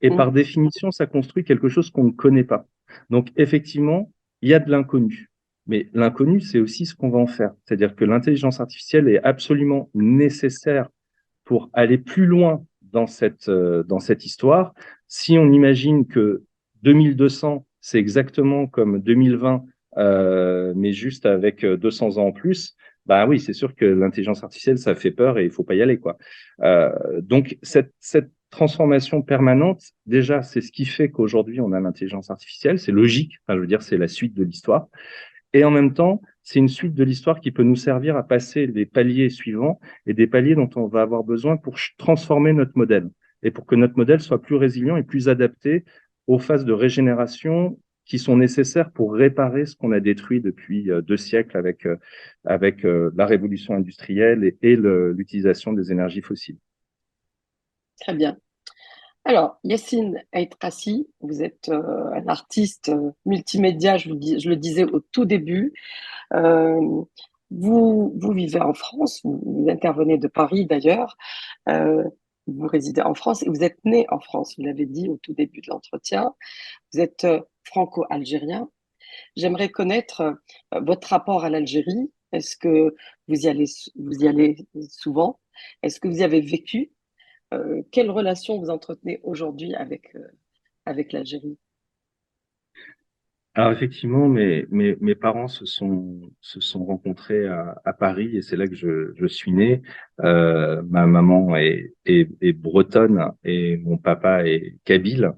Et mm, par définition, ça construit quelque chose qu'on ne connaît pas. Donc, effectivement, il y a de l'inconnu. Mais l'inconnu, c'est aussi ce qu'on va en faire. C'est-à-dire que l'intelligence artificielle est absolument nécessaire pour aller plus loin dans cette histoire. Si on imagine que 2200, c'est exactement comme 2020, mais juste avec 200 ans en plus, bah oui, c'est sûr que l'intelligence artificielle, ça fait peur et il faut pas y aller, quoi. Donc, cette transformation permanente, déjà, c'est ce qui fait qu'aujourd'hui, on a l'intelligence artificielle. C'est logique. Enfin, je veux dire, c'est la suite de l'histoire. Et en même temps, c'est une suite de l'histoire qui peut nous servir à passer les paliers suivants et des paliers dont on va avoir besoin pour transformer notre modèle et pour que notre modèle soit plus résilient et plus adapté aux phases de régénération qui sont nécessaires pour réparer ce qu'on a détruit depuis 2 siècles avec la révolution industrielle et l'utilisation des énergies fossiles. très bien. Alors, Yacine Aïtrassi, vous êtes un artiste multimédia, je le disais au tout début. Euh, vous vivez en France, vous intervenez de Paris d'ailleurs, euh, vous résidez en France et vous êtes né en France, vous l'avez dit au tout début de l'entretien. Vous êtes franco-algérien. J'aimerais connaître votre rapport à l'Algérie. Est-ce que vous y allez souvent? Est-ce que vous y avez vécu? Quelle relation vous entretenez aujourd'hui avec l'Algérie? Alors effectivement, mes parents se sont rencontrés à Paris et c'est là que je suis né. Ma maman est bretonne et mon papa est kabyle.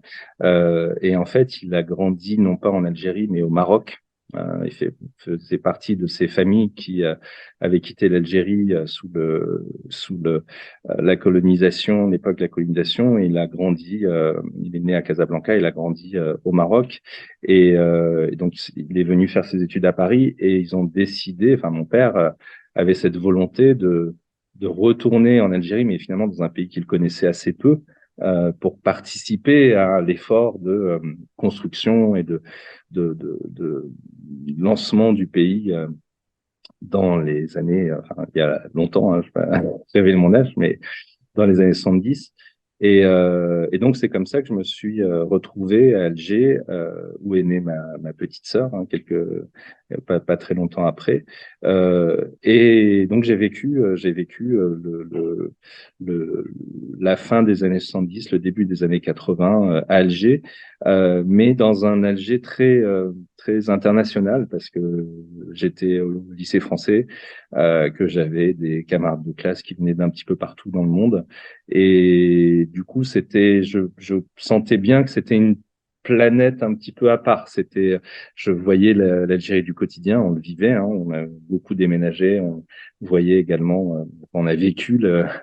Et en fait, il a grandi non pas en Algérie mais au Maroc. Faisait partie de ces familles qui avaient quitté l'Algérie la colonisation, l'époque de la colonisation. Et il a grandi, il est né à Casablanca, il a grandi au Maroc. Et donc, il est venu faire ses études à Paris et ils ont décidé, enfin, mon père avait cette volonté de retourner en Algérie, mais finalement dans un pays qu'il connaissait assez peu, pour participer à l'effort de construction et de lancement du pays dans les années, enfin, il y a longtemps, hein, je vais pas révéler mon âge, mais dans les années 70. Et donc, c'est comme ça que je me suis retrouvé à Alger, où est née ma petite sœur, hein, pas très longtemps après. Et donc, j'ai vécu la fin des années 70, le début des années 80 à Alger, mais dans un Alger très international, parce que j'étais au lycée français, que j'avais des camarades de classe qui venaient d'un petit peu partout dans le monde. Et du coup, je sentais bien que c'était une planète un petit peu à part. Je voyais l'Algérie du quotidien, on le vivait, hein, on a beaucoup déménagé, on voyait également, on a vécu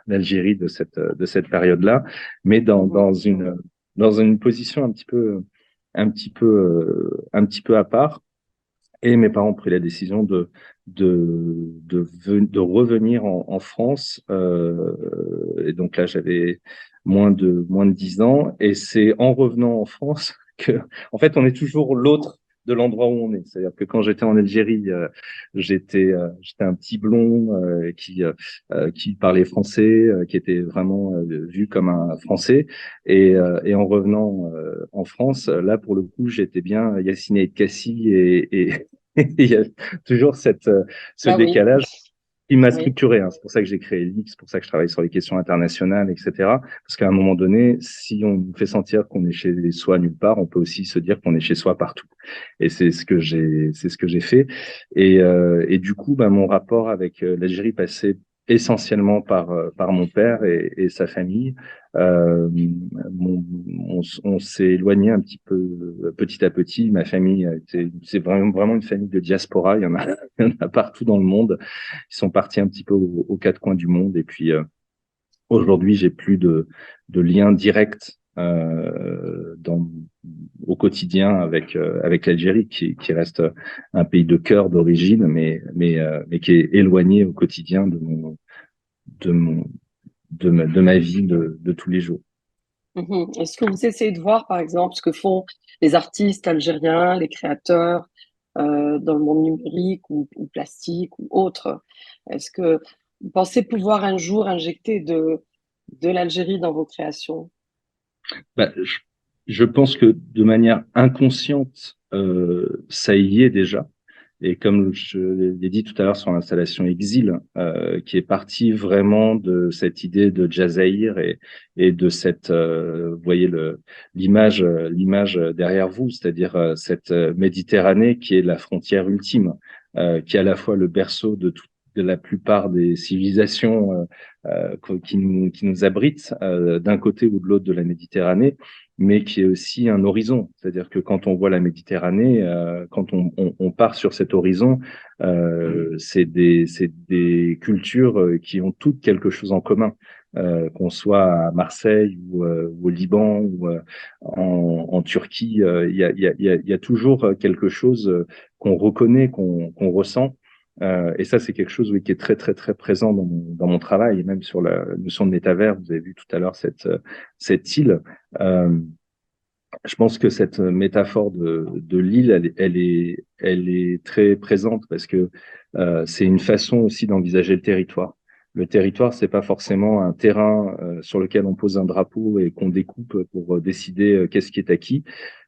l'Algérie de cette période-là, mais Mhm. dans une position un petit peu à part. Et mes parents ont pris la décision de revenir en France. Et donc là, j'avais moins de 10 ans. Et c'est en revenant en France que, en fait, on est toujours l'autre de l'endroit où on est. C'est-à-dire que quand j'étais en Algérie, j'étais un petit blond qui parlait français, qui était vraiment vu comme un Français. Et en revenant en France, là, pour le coup, j'étais bien Yacine El Kassi il y a toujours ce Ah oui, décalage qui m'a oui. structuré, hein. C'est pour ça que j'ai créé l'IX, c'est pour ça que je travaille sur les questions internationales, etc. Parce qu'à un moment donné, si on nous fait sentir qu'on est chez soi nulle part, on peut aussi se dire qu'on est chez soi partout. Et c'est ce que j'ai fait. Et du coup, bah, mon rapport avec l'Algérie passait essentiellement par mon père et sa famille. On s'est éloigné un petit peu petit à petit. Ma famille c'est vraiment une famille de diaspora. Il y en a partout dans le monde. Ils sont partis un petit peu aux quatre coins du monde. Et puis aujourd'hui, j'ai plus de lien direct au quotidien avec l'Algérie, qui reste un pays de cœur d'origine, mais qui est éloigné au quotidien de mon, de ma vie de tous les jours. Mhm. Est-ce que vous essayez de voir, par exemple, ce que font les artistes algériens, les créateurs dans le monde numérique ou plastique ou autre? Est-ce que vous pensez pouvoir un jour injecter de l'Algérie dans vos créations? Bah, je pense que de manière inconsciente, ça y est déjà. Et comme je l'ai dit tout à l'heure sur l'installation Exil, qui est partie vraiment de cette idée de Jazaïr et de vous voyez l'image derrière vous, c'est-à-dire cette Méditerranée qui est la frontière ultime, qui est à la fois le berceau de la plupart des civilisations qui nous abritent d'un côté ou de l'autre de la Méditerranée, mais qui est aussi un horizon. C'est-à-dire que quand on voit la Méditerranée, quand on part sur cet horizon, c'est des cultures qui ont toutes quelque chose en commun. Qu'on soit à Marseille ou au Liban ou en Turquie, il y a toujours quelque chose qu'on reconnaît, qu'on ressent. Et ça, c'est quelque chose, oui, qui est très, très, très présent dans mon travail, et même sur la notion de métavers. Vous avez vu tout à l'heure cette île. Euh, je pense que cette métaphore de l'île, elle est très présente parce que c'est une façon aussi d'envisager le territoire. Le territoire, c'est pas forcément un terrain sur lequel on pose un drapeau et qu'on découpe pour décider qu'est-ce qui est acquis,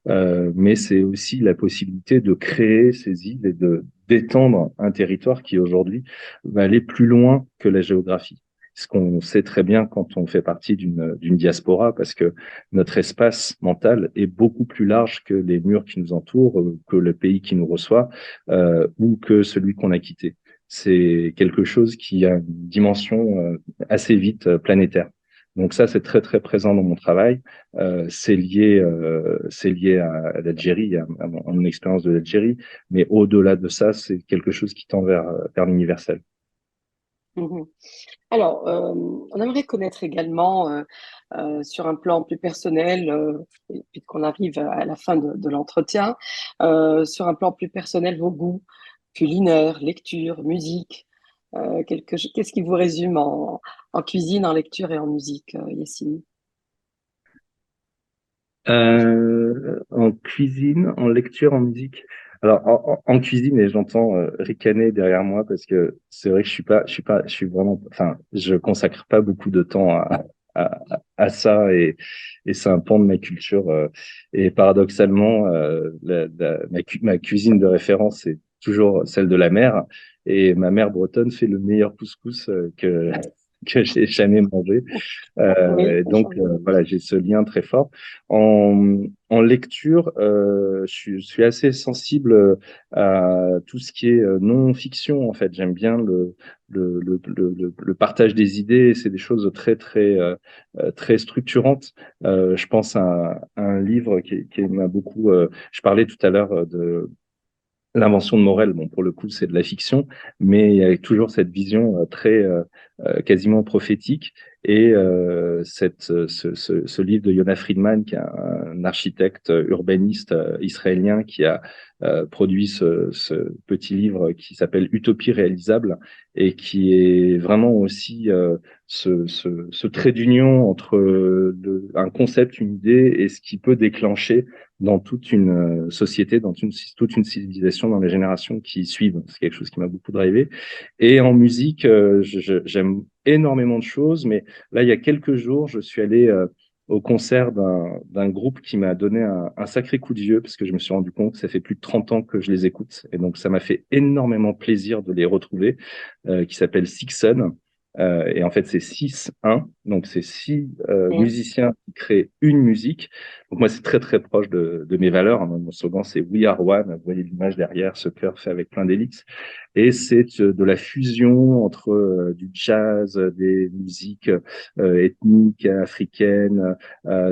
mais c'est aussi la possibilité de créer ces îles et de d'étendre un territoire qui aujourd'hui va aller plus loin que la géographie. Ce qu'on sait très bien quand on fait partie d'une diaspora, parce que notre espace mental est beaucoup plus large que les murs qui nous entourent, que le pays qui nous reçoit, ou que celui qu'on a quitté. C'est quelque chose qui a une dimension assez vite planétaire. Donc ça, c'est très très présent dans mon travail. C'est lié à l'Algérie, à mon expérience de l'Algérie, mais au-delà de ça, c'est quelque chose qui tend vers l'universel. Mhm. Alors, on aimerait connaître également, sur un plan plus personnel, puisqu'on arrive à la fin de l'entretien, sur un plan plus personnel, vos goûts culinaires, lecture, musique. Qu'est-ce qui vous résume en cuisine, en lecture et en musique, Yacine? En cuisine, en lecture, en musique. Alors en cuisine, et j'entends ricaner derrière moi parce que c'est vrai que je suis vraiment, enfin, je consacre pas beaucoup de temps à, à ça et c'est un pan de ma culture. Et paradoxalement, ma cuisine de référence c'est toujours celle de la mer et ma mère bretonne fait le meilleur couscous que j'ai jamais mangé. Oui, Donc voilà, j'ai ce lien très fort. En lecture, je suis assez sensible à tout ce qui est non-fiction. En fait, j'aime bien le partage des idées. C'est des choses très structurantes. Je pense à un livre qui m'a beaucoup. Je parlais tout à l'heure de l'invention de Morel, bon, pour le coup, c'est de la fiction, mais il y a toujours cette vision quasiment prophétique. Et ce livre de Yonah Friedman, qui est un architecte urbaniste israélien, qui a produit ce petit livre qui s'appelle Utopie réalisable, et qui est vraiment aussi ce trait d'union entre un concept, une idée, et ce qui peut déclencher dans toute une société, dans toute une civilisation, dans les générations qui suivent. C'est quelque chose qui m'a beaucoup drivé. Et en musique, j'aime énormément de choses, mais là, il y a quelques jours, je suis allé au concert d'un groupe qui m'a donné un sacré coup de vieux, parce que je me suis rendu compte que ça fait plus de 30 ans que je les écoute. Et donc, ça m'a fait énormément plaisir de les retrouver, qui s'appelle Sixon. Et en fait, c'est 6-1, donc c'est six oui. musiciens qui créent une musique. Donc moi, c'est très proche de mes valeurs. Mon slogan, c'est We Are One. Vous voyez l'image derrière, ce cœur fait avec plein d'hélices. Et c'est de la fusion entre du jazz, des musiques ethniques, africaines,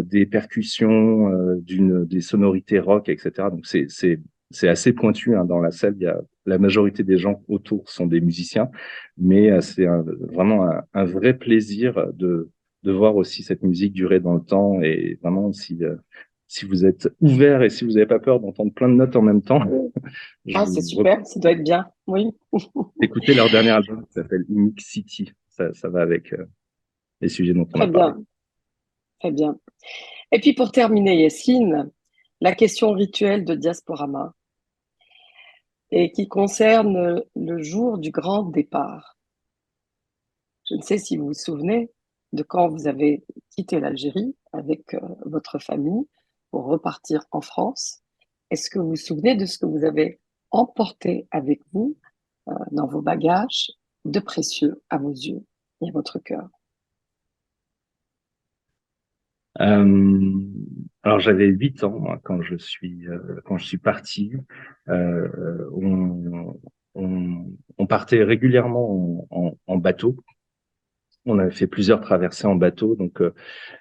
des percussions, des sonorités rock, etc. Donc c'est assez pointu hein. Dans la salle, il y a la majorité des gens autour sont des musiciens, mais vraiment un vrai plaisir de voir aussi cette musique durer dans le temps et vraiment si vous êtes ouvert et si vous n'avez pas peur d'entendre plein de notes en même temps, je Ah, c'est vous super, ça doit être bien. Oui. écoutez leur dernier album qui s'appelle Unique City. Ça va avec les sujets dont on a Très parlé. bien, très bien. Et puis pour terminer, Yacine, la question rituelle de Diasporama et qui concerne le jour du grand départ. Je ne sais si vous vous souvenez de quand vous avez quitté l'Algérie avec votre famille pour repartir en France. Est-ce que vous vous souvenez de ce que vous avez emporté avec vous dans vos bagages de précieux à vos yeux et à votre cœur? Euh, alors j'avais 8 ans moi, quand je suis parti. On partait régulièrement en bateau. On avait fait plusieurs traversées en bateau. Donc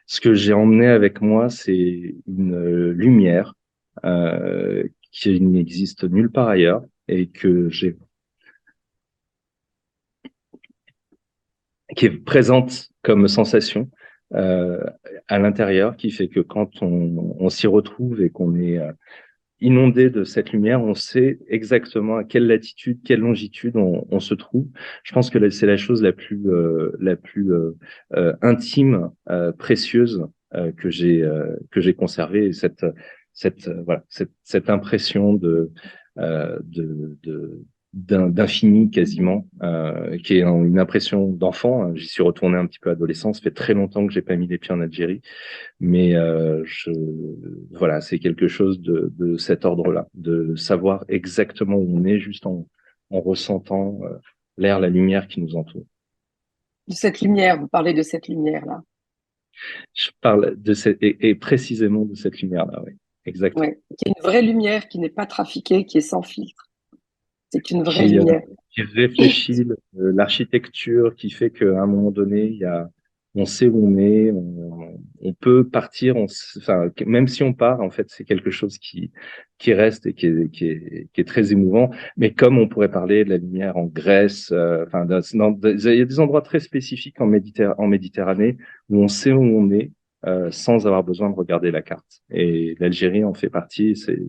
ce que j'ai emmené avec moi, c'est une lumière qui n'existe nulle part ailleurs et qui est présente comme sensation euh, à l'intérieur, qui fait que quand on s'y retrouve et qu'on est inondé de cette lumière, on sait exactement à quelle latitude, quelle longitude on se trouve. Je pense que c'est la chose la plus intime, précieuse que j'ai conservée. Et cette impression de d'infini quasiment, qui est une impression d'enfant. J'y suis retourné un petit peu adolescent. Ça fait très longtemps que j'ai pas mis les pieds en Algérie. Mais voilà, c'est quelque chose de cet ordre-là, de savoir exactement où on est, juste en ressentant l'air, la lumière qui nous entoure. De cette lumière, vous parlez de cette lumière-là. Je parle et précisément de cette lumière-là, oui, exactement. Ouais. Qui est une vraie lumière qui n'est pas trafiquée, qui est sans filtre. C'est une vraie Qui, euh, lumière. qui réfléchit l'architecture, qui fait qu'à un moment donné, on sait où on est, on peut partir, enfin, même si on part, en fait, c'est quelque chose qui reste et qui est très émouvant. Mais comme on pourrait parler de la lumière en Grèce, enfin, il y a des endroits très spécifiques en Méditerranée où on sait où on est. Sans avoir besoin de regarder la carte. Et l'Algérie en fait partie, c'est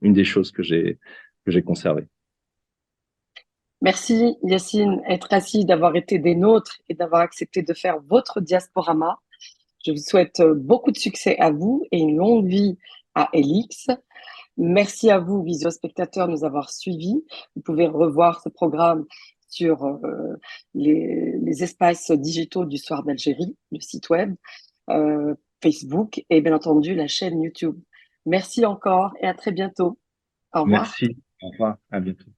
une des choses que j'ai conservées. Merci Yacine, être assis, d'avoir été des nôtres et d'avoir accepté de faire votre diasporama. Je vous souhaite beaucoup de succès à vous et une longue vie à Elix. Merci à vous, visio-spectateurs, de nous avoir suivis. Vous pouvez revoir ce programme sur les espaces digitaux du Soir d'Algérie, le site web, Facebook et bien entendu la chaîne YouTube. Merci encore et à très bientôt. Au revoir. Merci. Au revoir. À bientôt.